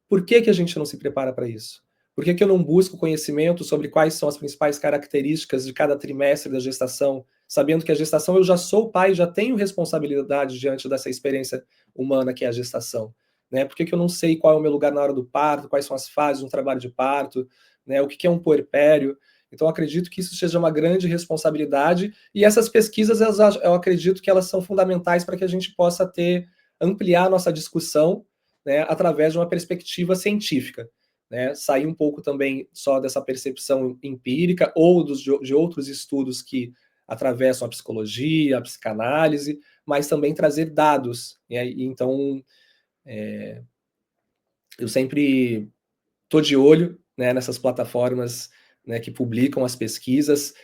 Por que a gente não se prepara para isso? Por que eu não busco conhecimento sobre quais são as principais características de cada trimestre da gestação, sabendo que a gestação eu já sou pai, já tenho responsabilidade diante dessa experiência humana que é a gestação, né? Por que eu não sei qual é o meu lugar na hora do parto, quais são as fases de um trabalho de parto, né? O que é um puerpério? Então, eu acredito que isso seja uma grande responsabilidade, e essas pesquisas, eu acredito que elas são fundamentais para que a gente possa ampliar a nossa discussão, né, através de uma perspectiva científica, né, sair um pouco também só dessa percepção empírica ou de outros estudos que atravessam a psicologia, a psicanálise, mas também trazer dados, né? Então, eu sempre estou de olho, né, nessas plataformas, né, que publicam as pesquisas,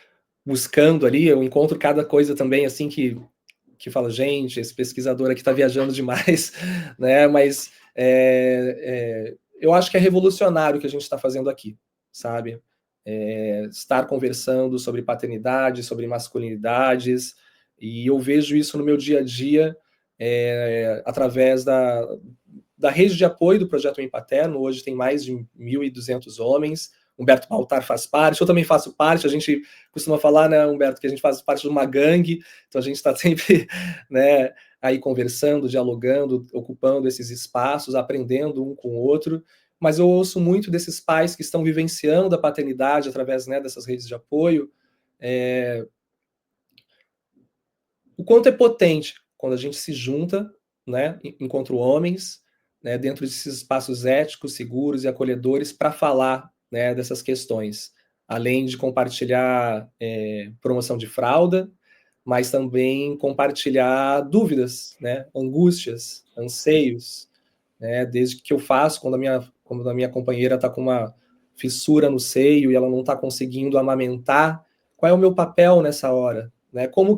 buscando ali, eu encontro cada coisa também assim que fala, gente, esse pesquisador aqui está viajando demais, né? Mas eu acho que é revolucionário o que a gente está fazendo aqui, sabe? Estar conversando sobre paternidade, sobre masculinidades, e eu vejo isso no meu dia a dia através da rede de apoio do Projeto Homem Paterno. Hoje tem mais de 1.200 homens. Humberto Baltar faz parte, eu também faço parte. A gente costuma falar, né, Humberto, que a gente faz parte de uma gangue, então a gente está sempre, né, aí conversando, dialogando, ocupando esses espaços, aprendendo um com o outro. Mas eu ouço muito desses pais que estão vivenciando a paternidade através, né, dessas redes de apoio, o quanto é potente quando a gente se junta, né, enquanto homens, né, dentro desses espaços éticos, seguros e acolhedores, para falar né, dessas questões, além de compartilhar promoção de fralda, mas também compartilhar dúvidas, né, angústias, anseios, né, desde que eu faço quando a minha companheira está com uma fissura no seio e ela não está conseguindo amamentar, qual é o meu papel nessa hora, né? Qual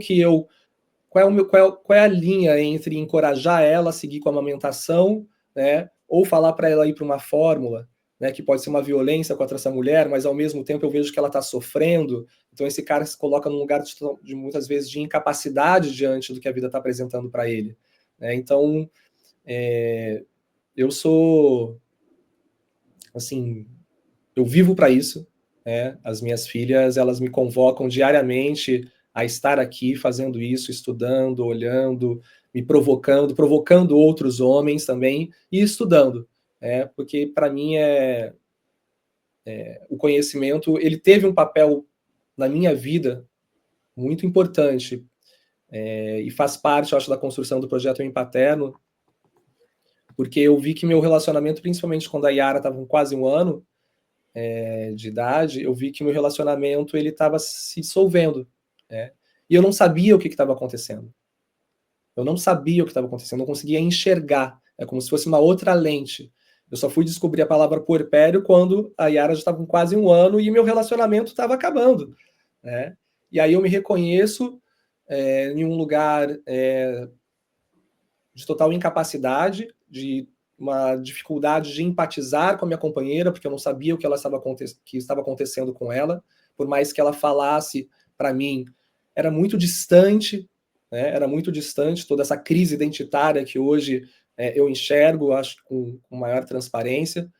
é a linha entre encorajar ela a seguir com a amamentação, né, ou falar para ela ir para uma fórmula, né, que pode ser uma violência contra essa mulher, mas ao mesmo tempo eu vejo que ela está sofrendo, então esse cara se coloca num lugar de muitas vezes de incapacidade diante do que a vida está apresentando para ele, né? Então, eu sou, assim, eu vivo para isso, né? As minhas filhas, elas me convocam diariamente a estar aqui fazendo isso, estudando, olhando, me provocando outros homens também e estudando, porque para mim o conhecimento, ele teve um papel na minha vida muito importante, e faz parte, eu acho, da construção do projeto Mãe Paterno, porque eu vi que meu relacionamento, principalmente quando a Yara estava com quase 1 ano de idade, eu vi que meu relacionamento ele estava se dissolvendo, né? E eu não sabia o que estava acontecendo. Eu não sabia o que estava acontecendo, eu não conseguia enxergar. É como se fosse uma outra lente. Eu só fui descobrir a palavra puerpério quando a Yara já estava com quase 1 ano e meu relacionamento estava acabando, né? E aí eu me reconheço em um lugar de total incapacidade, de uma dificuldade de empatizar com a minha companheira, porque eu não sabia o que estava acontecendo com ela, por mais que ela falasse para mim, era muito distante, né? Era muito distante toda essa crise identitária que hoje eu enxergo, acho, com maior transparência,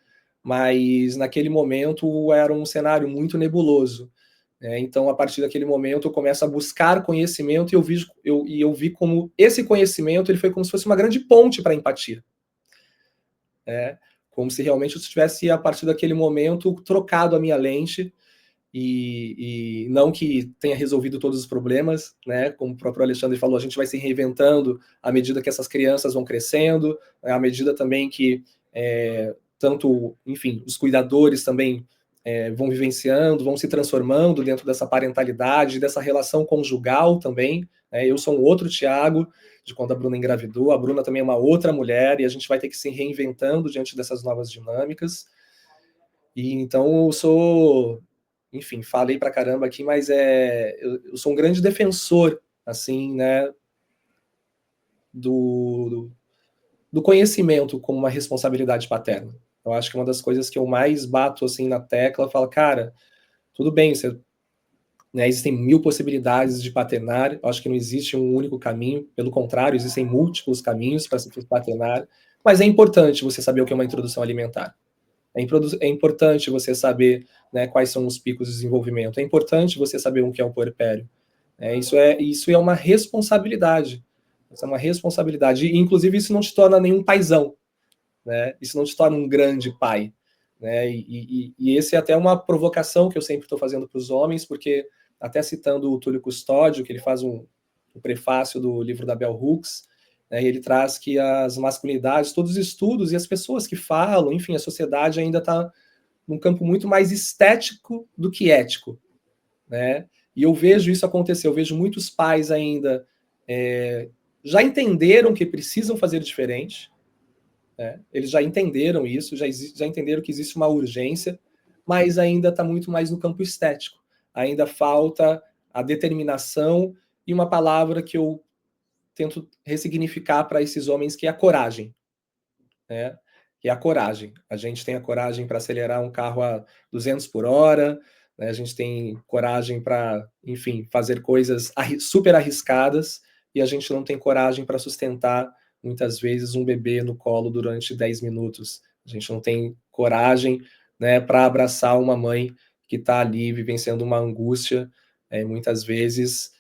mas naquele momento era um cenário muito nebuloso. Então, a partir daquele momento, eu começo a buscar conhecimento e eu vi como esse conhecimento ele foi como se fosse uma grande ponte para a empatia. Como se realmente eu tivesse, a partir daquele momento, trocado a minha lente e não que tenha resolvido todos os problemas, né? Como o próprio Alexandre falou, a gente vai se reinventando à medida que essas crianças vão crescendo, à medida também que tanto, enfim, os cuidadores também vão vivenciando, vão se transformando dentro dessa parentalidade, dessa relação conjugal também. Eu sou um outro Tiago, de quando a Bruna engravidou, a Bruna também é uma outra mulher, e a gente vai ter que se reinventando diante dessas novas dinâmicas. E então eu sou, enfim, falei pra caramba aqui, mas eu sou um grande defensor, assim, né, do conhecimento como uma responsabilidade paterna. Eu acho que é uma das coisas que eu mais bato assim na tecla, eu falo, cara, tudo bem, existem 1000 possibilidades de paternar, eu acho que não existe um único caminho, pelo contrário, existem múltiplos caminhos para se paternar, mas é importante você saber o que é uma introdução alimentar. É importante você saber, né, quais são os picos de desenvolvimento, é importante você saber o que é o puerpério. Isso é uma responsabilidade. Isso é uma responsabilidade. E, inclusive, isso não te torna nenhum paizão, né? Isso não te torna um grande pai, né? E esse é até uma provocação que eu sempre estou fazendo para os homens, porque, até citando o Túlio Custódio, que ele faz o prefácio do livro da Bell Hooks, né, ele traz que as masculinidades, todos os estudos e as pessoas que falam, enfim, a sociedade ainda está num campo muito mais estético do que ético, né? E eu vejo isso acontecer, eu vejo muitos pais ainda já entenderam que precisam fazer diferente, eles já entenderam isso, já entenderam que existe uma urgência, mas ainda está muito mais no campo estético. Ainda falta a determinação e uma palavra que eu tento ressignificar para esses homens, que é a coragem. Que é a coragem. A gente tem a coragem para acelerar um carro a 200 por hora, né? A gente tem coragem para, enfim, fazer coisas super arriscadas, e a gente não tem coragem para sustentar, muitas vezes, um bebê no colo durante 10 minutos. A gente não tem coragem, né, para abraçar uma mãe que está ali vivenciando uma angústia, muitas vezes,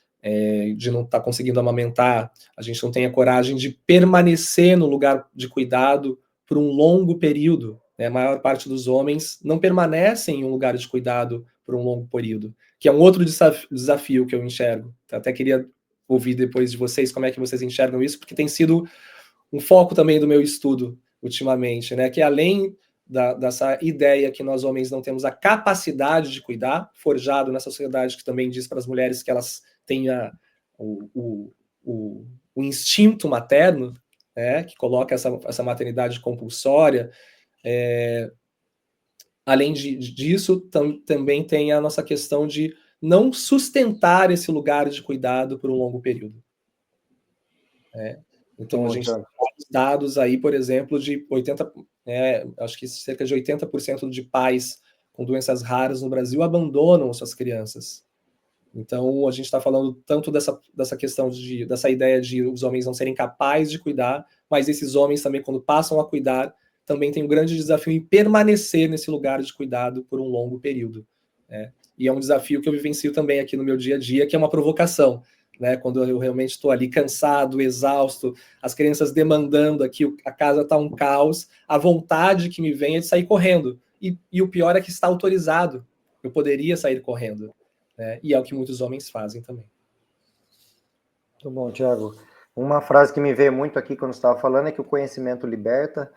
de não estar conseguindo amamentar. A gente não tem a coragem de permanecer no lugar de cuidado por um longo período. A maior parte dos homens não permanecem em um lugar de cuidado por um longo período, que é um outro desafio que eu enxergo. Até queria ouvir depois de vocês como é que vocês enxergam isso, porque tem sido um foco também do meu estudo ultimamente, né? Que além dessa ideia que nós homens não temos a capacidade de cuidar, forjado nessa sociedade que também diz para as mulheres que elas têm o instinto materno, né, que coloca essa maternidade compulsória. Além disso, também tem a nossa questão de não sustentar esse lugar de cuidado por um longo período. Então, a gente tem dados aí, por exemplo, de 80%, acho que cerca de 80% de pais com doenças raras no Brasil abandonam suas crianças. Então, a gente está falando tanto dessa questão dessa ideia de os homens não serem capazes de cuidar, mas esses homens também, quando passam a cuidar, também tem um grande desafio em permanecer nesse lugar de cuidado por um longo período. E é um desafio que eu vivencio também aqui no meu dia a dia, que é uma provocação. Quando eu realmente estou ali cansado, exausto, as crianças demandando aqui, a casa está um caos, a vontade que me vem é de sair correndo. E o pior é que está autorizado. Eu poderia sair correndo. E é o que muitos homens fazem também. Muito bom, Thiago. Uma frase que me veio muito aqui quando você estava falando é que o conhecimento liberta,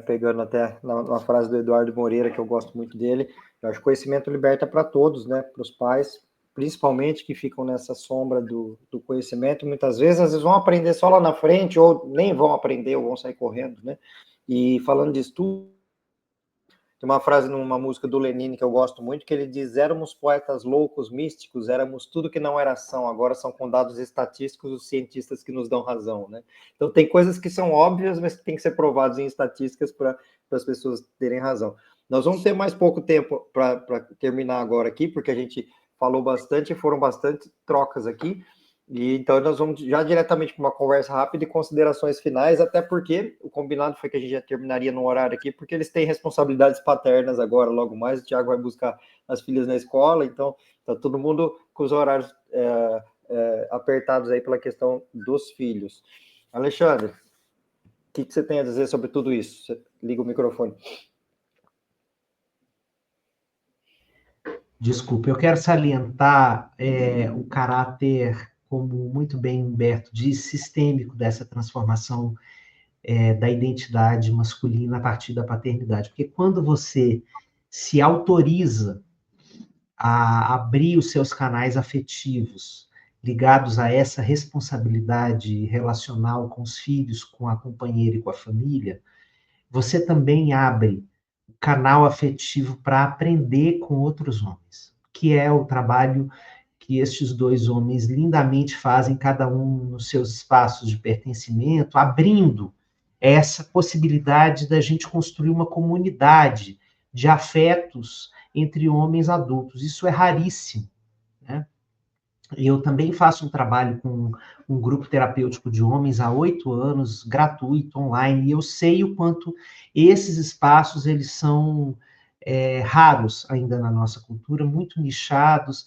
pegando até uma frase do Eduardo Moreira, que eu gosto muito dele. Eu acho que o conhecimento liberta para todos, para os pais, principalmente que ficam nessa sombra do conhecimento, muitas vezes, às vezes vão aprender só lá na frente, ou nem vão aprender, ou vão sair correndo, E falando disso tudo, tem uma frase numa música do Lenine que eu gosto muito, que ele diz: éramos poetas loucos, místicos, éramos tudo que não era ação, agora são com dados estatísticos os cientistas que nos dão razão, Então tem coisas que são óbvias, mas que tem que ser provadas em estatísticas para as pessoas terem razão. Nós vamos ter mais pouco tempo para terminar agora aqui, porque a gente falou bastante, foram bastante trocas aqui, e então nós vamos já diretamente para uma conversa rápida e considerações finais, até porque o combinado foi que a gente já terminaria no horário aqui, porque eles têm responsabilidades paternas agora, logo mais, o Thiago vai buscar as filhas na escola, então está todo mundo com os horários apertados aí pela questão dos filhos. Alexandre, o que você tem a dizer sobre tudo isso? Você liga o microfone. Desculpe, eu quero salientar o caráter, como muito bem Humberto disse, sistêmico dessa transformação da identidade masculina a partir da paternidade. Porque quando você se autoriza a abrir os seus canais afetivos ligados a essa responsabilidade relacional com os filhos, com a companheira e com a família, você também abre canal afetivo para aprender com outros homens, que é o trabalho que estes dois homens lindamente fazem, cada um nos seus espaços de pertencimento, abrindo essa possibilidade da gente construir uma comunidade de afetos entre homens adultos. Isso é raríssimo, Eu também faço um trabalho com um grupo terapêutico de homens há 8 anos, gratuito, online, e eu sei o quanto esses espaços eles são raros ainda na nossa cultura, muito nichados.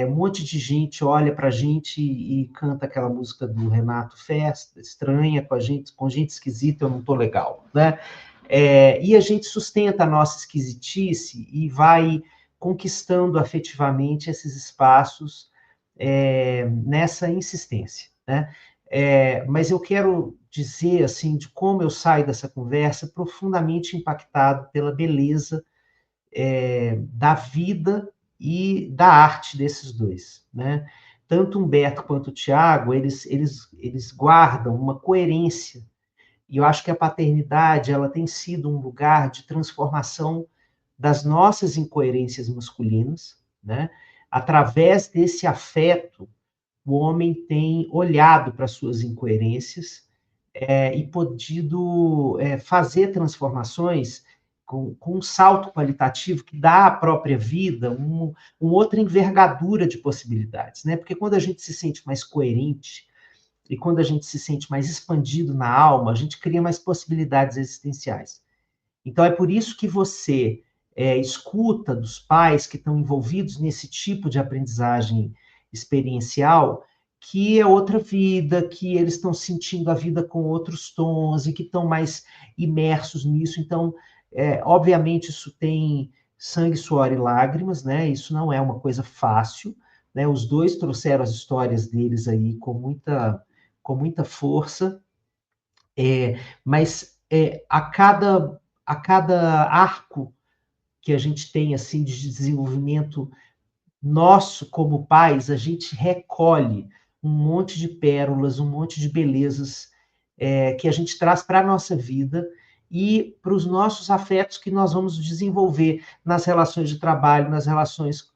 Um monte de gente olha para a gente e canta aquela música do Renato Festa, estranha, com gente esquisita, eu não estou legal, e a gente sustenta a nossa esquisitice e vai conquistando afetivamente esses espaços nessa insistência, mas eu quero dizer, assim, de como eu saio dessa conversa profundamente impactado pela beleza da vida e da arte desses dois, Tanto Humberto quanto o Thiago, eles guardam uma coerência, e eu acho que a paternidade, ela tem sido um lugar de transformação das nossas incoerências masculinas, Através desse afeto, o homem tem olhado para suas incoerências e podido fazer transformações com um salto qualitativo que dá à própria vida uma outra envergadura de possibilidades, Porque quando a gente se sente mais coerente e quando a gente se sente mais expandido na alma, a gente cria mais possibilidades existenciais. Então, é por isso que você escuta dos pais que estão envolvidos nesse tipo de aprendizagem experiencial, que é outra vida, que eles estão sentindo a vida com outros tons e que estão mais imersos nisso. Então, obviamente, isso tem sangue, suor e lágrimas, Isso não é uma coisa fácil, Os dois trouxeram as histórias deles aí com muita força, mas a a cada arco que a gente tem assim de desenvolvimento nosso como pais, a gente recolhe um monte de pérolas, um monte de belezas que a gente traz para a nossa vida e para os nossos afetos que nós vamos desenvolver nas relações de trabalho, nas relações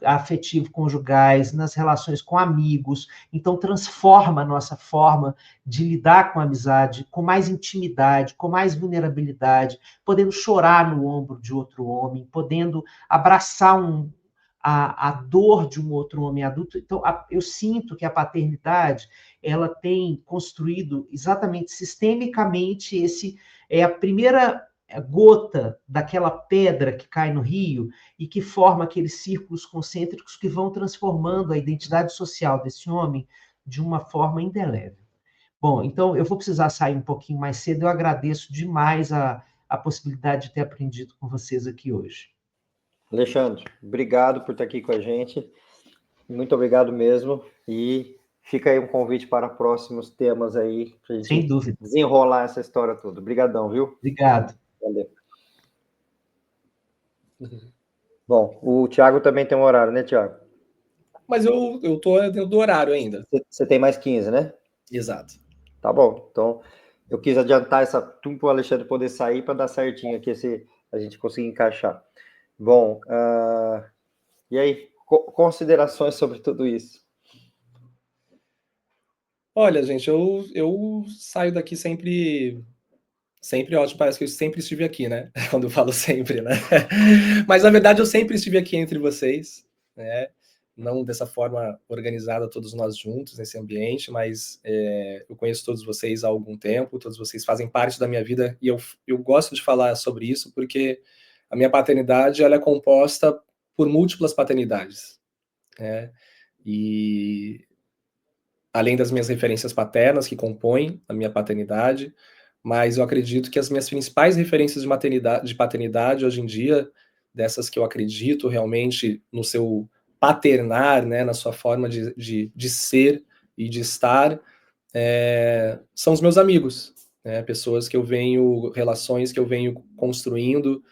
afetivo-conjugais, nas relações com amigos. Então, transforma a nossa forma de lidar com a amizade, com mais intimidade, com mais vulnerabilidade, podendo chorar no ombro de outro homem, podendo abraçar a dor de um outro homem adulto. Então, eu sinto que a paternidade ela tem construído exatamente sistemicamente a primeira gota daquela pedra que cai no rio e que forma aqueles círculos concêntricos que vão transformando a identidade social desse homem de uma forma indelével. Bom, então eu vou precisar sair um pouquinho mais cedo. Eu agradeço demais a possibilidade de ter aprendido com vocês aqui hoje. Alexandre, obrigado por estar aqui com a gente. Muito obrigado mesmo. E fica aí um convite para próximos temas aí, para a gente Sem dúvida. desenrolar essa história toda. Obrigadão, viu? Obrigado. Valeu. Bom, o Thiago também tem um horário, né, Thiago? Mas eu tô dentro do horário ainda. Você tem mais 15, né? Exato. Tá bom. Então, eu quis adiantar essa turma para o Alexandre poder sair para dar certinho aqui, se a gente conseguir encaixar. Bom, e aí, considerações sobre tudo isso? Olha, gente, eu saio daqui sempre ótimo, parece que eu sempre estive aqui, né? Quando eu falo sempre, né? Mas, na verdade, eu sempre estive aqui entre vocês, né? Não dessa forma organizada, todos nós juntos, nesse ambiente, mas eu conheço todos vocês há algum tempo, todos vocês fazem parte da minha vida, e eu gosto de falar sobre isso, porque a minha paternidade, ela é composta por múltiplas paternidades, né? E além das minhas referências paternas, que compõem a minha paternidade, mas eu acredito que as minhas principais referências de paternidade hoje em dia, dessas que eu acredito realmente no seu paternar, né, na sua forma de ser e de estar, são os meus amigos, né, pessoas que eu venho, relações que eu venho construindo,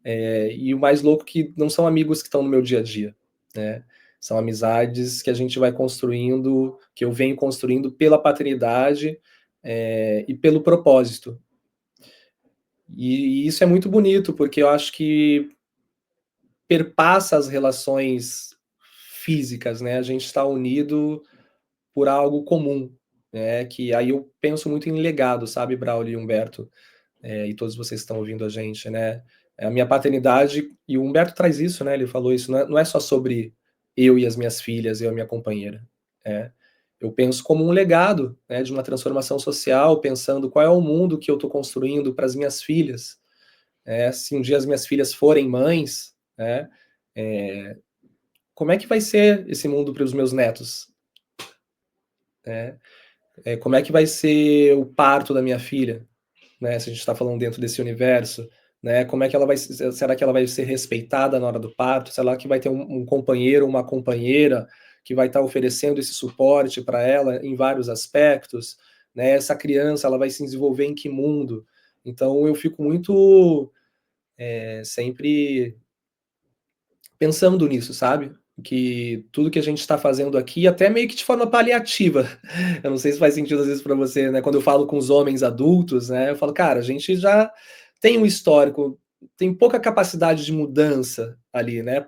e o mais louco que não são amigos que estão no meu dia a dia, né, são amizades que a gente vai construindo, que eu venho construindo pela paternidade, e pelo propósito. E isso é muito bonito, porque eu acho que perpassa as relações físicas, né? A gente está unido por algo comum, né? Que aí eu penso muito em legado, sabe, Braulio e Humberto, e todos vocês que estão ouvindo a gente, né? A minha paternidade, e o Humberto traz isso, né? Ele falou isso, não é só sobre eu e as minhas filhas, eu e a minha companheira, eu penso como um legado, né, de uma transformação social, pensando qual é o mundo que eu estou construindo para as minhas filhas. Se um dia as minhas filhas forem mães, né, como é que vai ser esse mundo para os meus netos? Como é que vai ser o parto da minha filha? Né, se a gente está falando dentro desse universo, né, como é que ela vai, será que ela vai ser respeitada na hora do parto? Será que vai ter um companheiro, uma companheira que vai estar oferecendo esse suporte para ela em vários aspectos, né? Essa criança, ela vai se desenvolver em que mundo? Então, eu fico muito sempre pensando nisso, sabe? Que tudo que a gente está fazendo aqui, até meio que de forma paliativa, eu não sei se faz sentido às vezes para você, né? Quando eu falo com os homens adultos, né? Eu falo, cara, a gente já tem um histórico, tem pouca capacidade de mudança ali, né?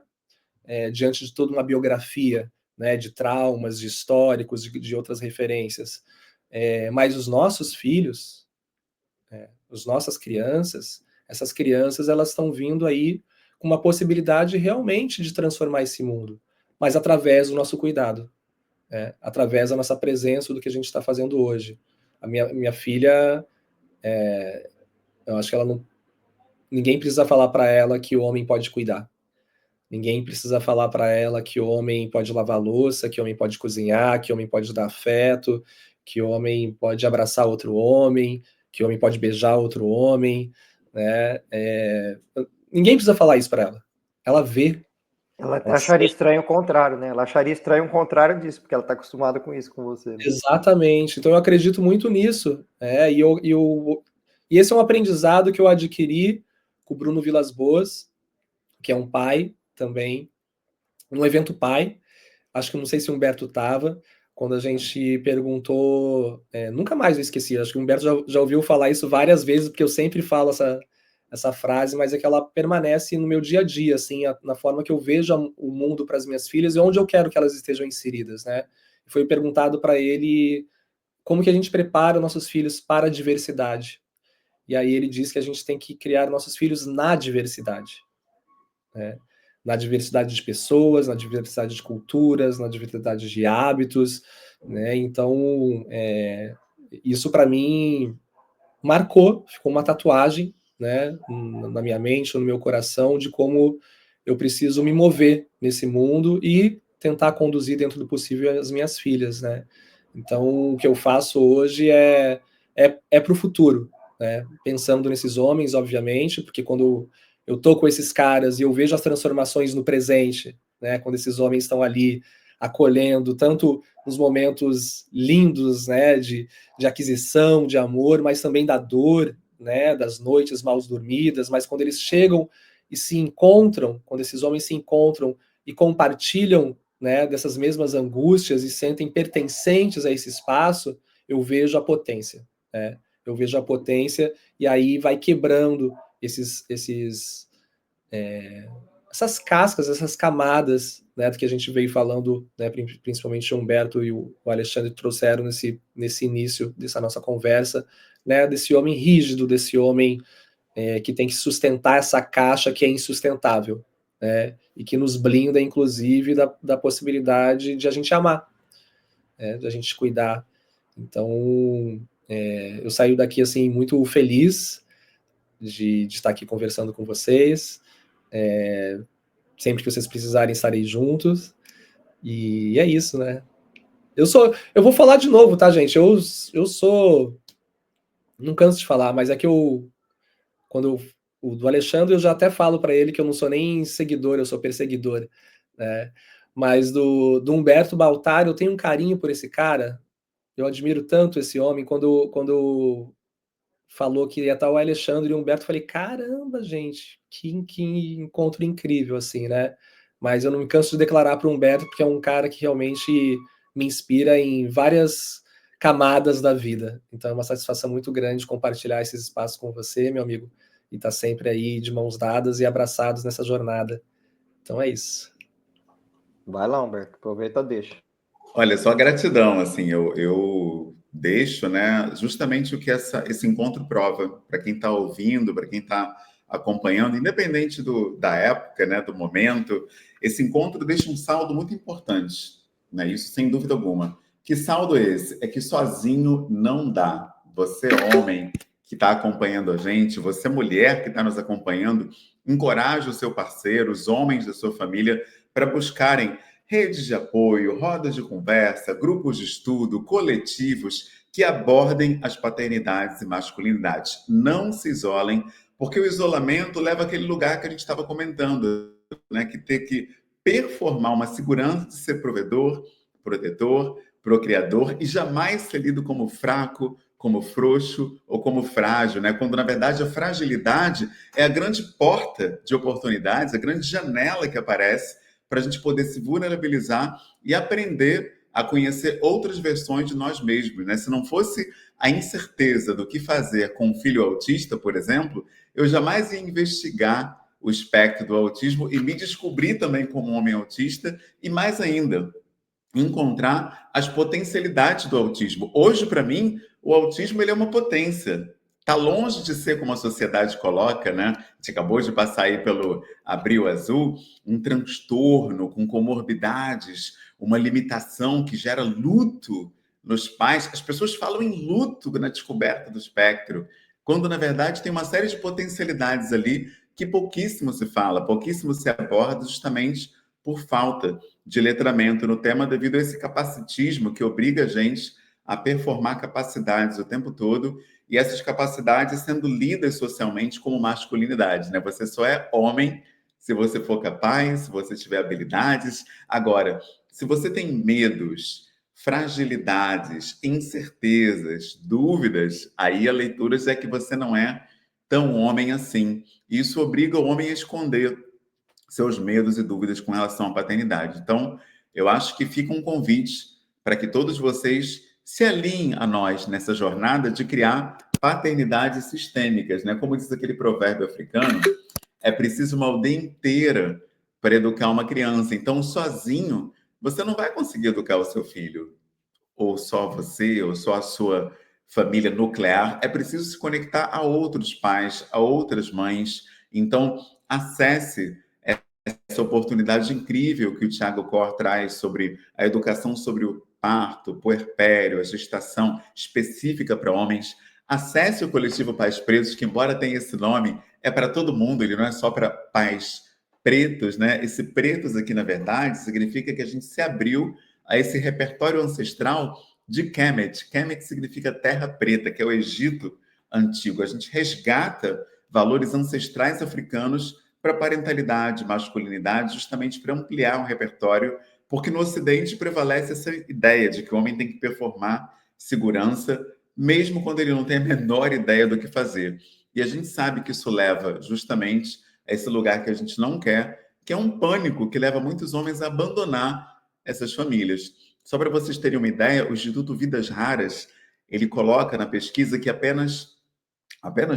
Diante de toda uma biografia, né, de traumas, de históricos, de outras referências. Mas os nossos filhos, as nossas crianças, essas crianças, elas estão vindo aí com uma possibilidade realmente de transformar esse mundo, mas através do nosso cuidado, através da nossa presença, do que a gente está fazendo hoje. A minha filha, eu acho que ela não... Ninguém precisa falar para ela que o homem pode cuidar. Ninguém precisa falar para ela que o homem pode lavar louça, que o homem pode cozinhar, que o homem pode dar afeto, que o homem pode abraçar outro homem, que o homem pode beijar outro homem, né? Ninguém precisa falar isso para ela. Ela vê. Ela acharia estranho o contrário, né? Ela acharia estranho o contrário disso, porque ela está acostumada com isso, com você. Né? Exatamente. Então eu acredito muito nisso. E esse é um aprendizado que eu adquiri com o Bruno Vilas Boas, que é um pai também, num evento pai, acho que não sei se o Humberto estava, quando a gente perguntou, nunca mais eu esqueci, acho que o Humberto já ouviu falar isso várias vezes, porque eu sempre falo essa frase, mas é que ela permanece no meu dia a dia, assim, na forma que eu vejo o mundo para as minhas filhas e onde eu quero que elas estejam inseridas, né? Foi perguntado para ele como que a gente prepara nossos filhos para a diversidade. E aí ele diz que a gente tem que criar nossos filhos na diversidade, né? Na diversidade de pessoas, na diversidade de culturas, na diversidade de hábitos, né? Então, isso para mim marcou, ficou uma tatuagem, né, na minha mente, no meu coração, de como eu preciso me mover nesse mundo e tentar conduzir dentro do possível as minhas filhas, né? Então, o que eu faço hoje é para o futuro, né? Pensando nesses homens, obviamente, porque quando eu tô com esses caras e eu vejo as transformações no presente, né? Quando esses homens estão ali acolhendo, tanto nos momentos lindos, né? De aquisição, de amor, mas também da dor, né? Das noites mal dormidas, mas quando eles chegam e se encontram, quando esses homens se encontram e compartilham, né, dessas mesmas angústias e sentem pertencentes a esse espaço, eu vejo a potência, né? Eu vejo a potência e aí vai quebrando essas cascas, essas camadas, né, do que a gente veio falando, né, principalmente o Humberto e o Alexandre trouxeram nesse início dessa nossa conversa, né, desse homem rígido, desse homem que tem que sustentar essa caixa que é insustentável, né, e que nos blinda, inclusive, da possibilidade de a gente amar, né, de a gente cuidar. Então, eu saio daqui, assim, muito feliz de estar aqui conversando com vocês. Sempre que vocês precisarem, estarei juntos. E é isso, né? Eu vou falar de novo, tá, gente? Eu sou... Não canso de falar, mas é que o do Alexandre, eu já até falo para ele que eu não sou nem seguidor, eu sou perseguidor, né? Mas do Humberto Baltar, eu tenho um carinho por esse cara. Eu admiro tanto esse homem. Quando falou que ia estar o Alexandre e o Humberto, eu falei, caramba, gente, que encontro incrível, assim, né? Mas eu não me canso de declarar para o Humberto, porque é um cara que realmente me inspira em várias camadas da vida. Então é uma satisfação muito grande compartilhar esses espaços com você, meu amigo, e estar sempre aí de mãos dadas e abraçados nessa jornada. Então é isso. Vai lá, Humberto, aproveita, deixa. Olha, só gratidão, assim, eu deixo, né, justamente o que esse encontro prova, para quem está ouvindo, para quem está acompanhando, independente da época, né, do momento, esse encontro deixa um saldo muito importante, né, isso sem dúvida alguma. Que saldo é esse? É que sozinho não dá. Você, homem, que está acompanhando a gente, você, mulher que está nos acompanhando, encoraje o seu parceiro, os homens da sua família, para buscarem redes de apoio, rodas de conversa, grupos de estudo, coletivos que abordem as paternidades e masculinidades. Não se isolem, porque o isolamento leva àquele lugar que a gente estava comentando, né? Que ter que performar uma segurança de ser provedor, protetor, procriador e jamais ser lido como fraco, como frouxo ou como frágil, né? Quando, na verdade, a fragilidade é a grande porta de oportunidades, a grande janela que aparece para a gente poder se vulnerabilizar e aprender a conhecer outras versões de nós mesmos, né? Se não fosse a incerteza do que fazer com um filho autista, por exemplo, eu jamais ia investigar o espectro do autismo e me descobrir também como um homem autista e, mais ainda, encontrar as potencialidades do autismo. Hoje, para mim, o autismo ele é uma potência. Está longe de ser como a sociedade coloca, né? A gente acabou de passar aí pelo Abril Azul, um transtorno com comorbidades, uma limitação que gera luto nos pais. As pessoas falam em luto na descoberta do espectro, quando, na verdade, tem uma série de potencialidades ali que pouquíssimo se fala, pouquíssimo se aborda, justamente por falta de letramento no tema, devido a esse capacitismo que obriga a gente a performar capacidades o tempo todo, e essas capacidades sendo lidas socialmente como masculinidade, né? Você só é homem se você for capaz, se você tiver habilidades. Agora, se você tem medos, fragilidades, incertezas, dúvidas, aí a leitura é que você não é tão homem assim. Isso obriga o homem a esconder seus medos e dúvidas com relação à paternidade. Então, eu acho que fica um convite para que todos vocês se alinhem a nós nessa jornada de criar paternidades sistêmicas, né? Como diz aquele provérbio africano, é preciso uma aldeia inteira para educar uma criança. Então, sozinho, você não vai conseguir educar o seu filho, ou só você, ou só a sua família nuclear. É preciso se conectar a outros pais, a outras mães. Então, acesse essa oportunidade incrível que o Thiago Cor traz sobre a educação sobre o parto, puerpério, a gestação específica para homens. Acesse o Coletivo Pais Pretos, que embora tenha esse nome, é para todo mundo, ele não é só para pais pretos, né? Esse pretos aqui, na verdade, significa que a gente se abriu a esse repertório ancestral de Kemet. Kemet significa terra preta, que é o Egito antigo. A gente resgata valores ancestrais africanos para parentalidade, masculinidade, justamente para ampliar um repertório, porque no Ocidente prevalece essa ideia de que o homem tem que performar segurança, mesmo quando ele não tem a menor ideia do que fazer. E a gente sabe que isso leva justamente a esse lugar que a gente não quer, que é um pânico que leva muitos homens a abandonar essas famílias. Só para vocês terem uma ideia, o Instituto Vidas Raras, ele coloca na pesquisa que apenas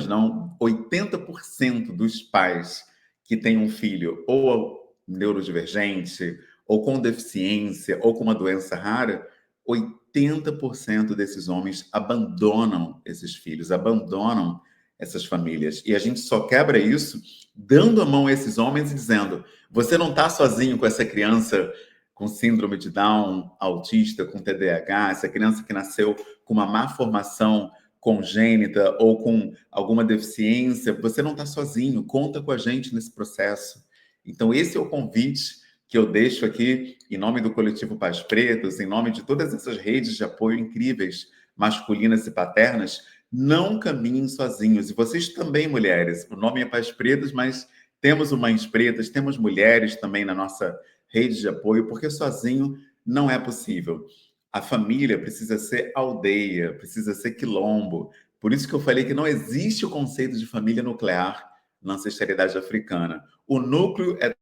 não, 80% dos pais que têm um filho ou neurodivergente, ou com deficiência, ou com uma doença rara, 80% desses homens abandonam esses filhos, abandonam essas famílias. E a gente só quebra isso dando a mão a esses homens e dizendo: você não está sozinho com essa criança com síndrome de Down, autista, com TDAH, essa criança que nasceu com uma má formação congênita ou com alguma deficiência, você não está sozinho, conta com a gente nesse processo. Então, esse é o convite que eu deixo aqui, em nome do Coletivo Pais Pretos, em nome de todas essas redes de apoio incríveis, masculinas e paternas. Não caminhem sozinhos. E vocês também, mulheres. O nome é Pais Pretos, mas temos mães pretas, temos mulheres também na nossa rede de apoio, porque sozinho não é possível. A família precisa ser aldeia, precisa ser quilombo. Por isso que eu falei que não existe o conceito de família nuclear na ancestralidade africana. O núcleo é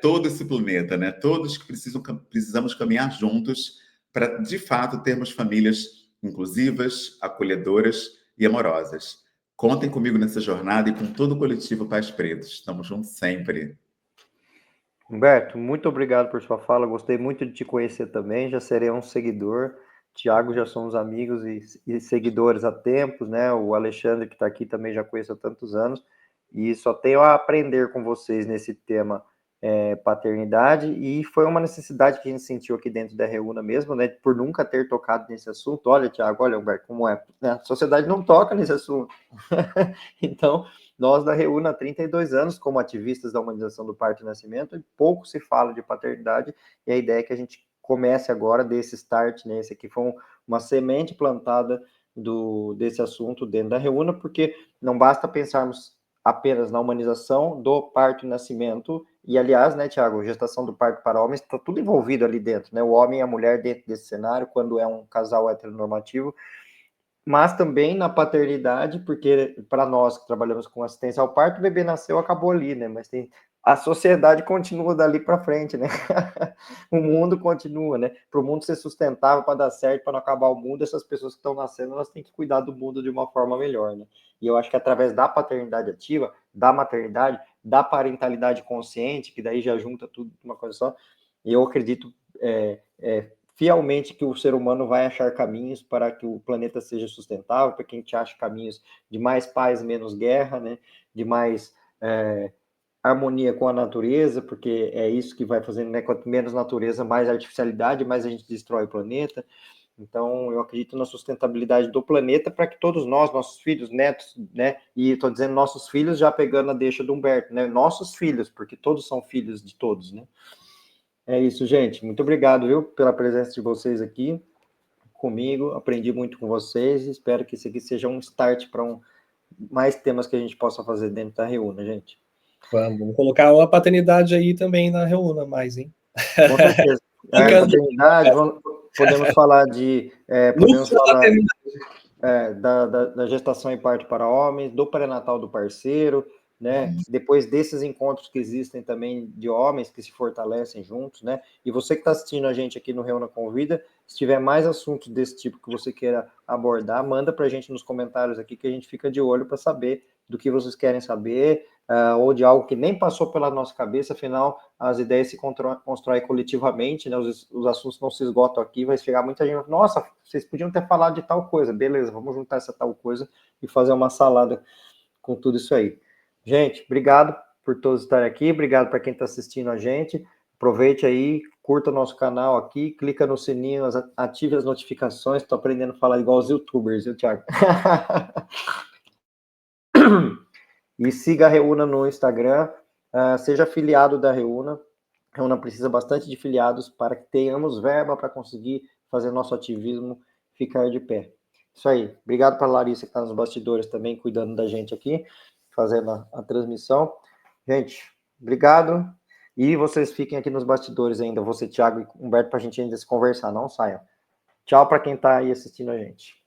todo esse planeta, né? Todos que precisamos caminhar juntos para, de fato, termos famílias inclusivas, acolhedoras e amorosas. Contem comigo nessa jornada e com todo o coletivo Pais Pretos. Estamos juntos sempre. Humberto, muito obrigado por sua fala. Gostei muito de te conhecer também. Já serei um seguidor. Tiago, já somos amigos e seguidores há tempos, né? O Alexandre, que está aqui, também já conheço há tantos anos. E só tenho a aprender com vocês nesse tema paternidade. E foi uma necessidade que a gente sentiu aqui dentro da Reúna mesmo, né? Por nunca ter tocado nesse assunto. Olha, Tiago, olha, Humberto, como é. A sociedade não toca nesse assunto. Então, nós da Reúna há 32 anos, como ativistas da humanização do parto e nascimento, pouco se fala de paternidade, e a ideia é que a gente comece agora desse start, né? Esse aqui foi uma semente plantada desse assunto dentro da Reúna, porque não basta pensarmos apenas na humanização do parto e nascimento, e aliás, né, Tiago, gestação do parto para homens, está tudo envolvido ali dentro, né? O homem e a mulher dentro desse cenário, quando é um casal heteronormativo, mas também na paternidade, porque para nós que trabalhamos com assistência ao parto, o bebê nasceu, acabou ali, né? Mas a sociedade continua dali para frente, né? O mundo continua, né? Para o mundo ser sustentável, para dar certo, para não acabar o mundo, essas pessoas que estão nascendo, elas têm que cuidar do mundo de uma forma melhor, né? E eu acho que através da paternidade ativa, da maternidade, da parentalidade consciente, que daí já junta tudo numa coisa só, eu acredito fielmente que o ser humano vai achar caminhos para que o planeta seja sustentável, para que a gente ache caminhos de mais paz, menos guerra, né? De mais harmonia com a natureza, porque é isso que vai fazendo, né? Quanto menos natureza, mais artificialidade, mais a gente destrói o planeta. Então, eu acredito na sustentabilidade do planeta para que todos nós, nossos filhos, netos, né? E estou dizendo nossos filhos, já pegando a deixa do Humberto, né? Nossos filhos, porque todos são filhos de todos, né? É isso, gente. Muito obrigado, viu, pela presença de vocês aqui comigo. Aprendi muito com vocês e espero que isso aqui seja um start para mais temas que a gente possa fazer dentro da Reúna, gente. Vamos colocar uma paternidade aí também na Reúna, mais, hein? Com certeza. Paternidade, podemos falar de... da gestação e parto para homens, do pré-natal do parceiro, né? Depois desses encontros que existem também de homens que se fortalecem juntos, né? E você que está assistindo a gente aqui no Reúna Convida, se tiver mais assuntos desse tipo que você queira abordar, manda para a gente nos comentários aqui que a gente fica de olho para saber do que vocês querem saber, ou de algo que nem passou pela nossa cabeça, afinal, as ideias se constroem coletivamente, né? Os assuntos não se esgotam aqui, vai chegar muita gente, nossa, vocês podiam ter falado de tal coisa, beleza, vamos juntar essa tal coisa e fazer uma salada com tudo isso aí. Gente, obrigado por todos estarem aqui, obrigado para quem está assistindo a gente, aproveite aí, curta o nosso canal aqui, clica no sininho, ative as notificações, estou aprendendo a falar igual os youtubers, viu, Thiago? E siga a Reúna no Instagram, seja afiliado da Reúna. A Reúna precisa bastante de filiados para que tenhamos verba para conseguir fazer nosso ativismo ficar de pé. Isso aí. Obrigado para a Larissa que está nos bastidores também, cuidando da gente aqui, fazendo a transmissão. Gente, obrigado. E vocês fiquem aqui nos bastidores ainda, você, Thiago e Humberto, para a gente ainda se conversar, não saiam. Tchau para quem está aí assistindo a gente.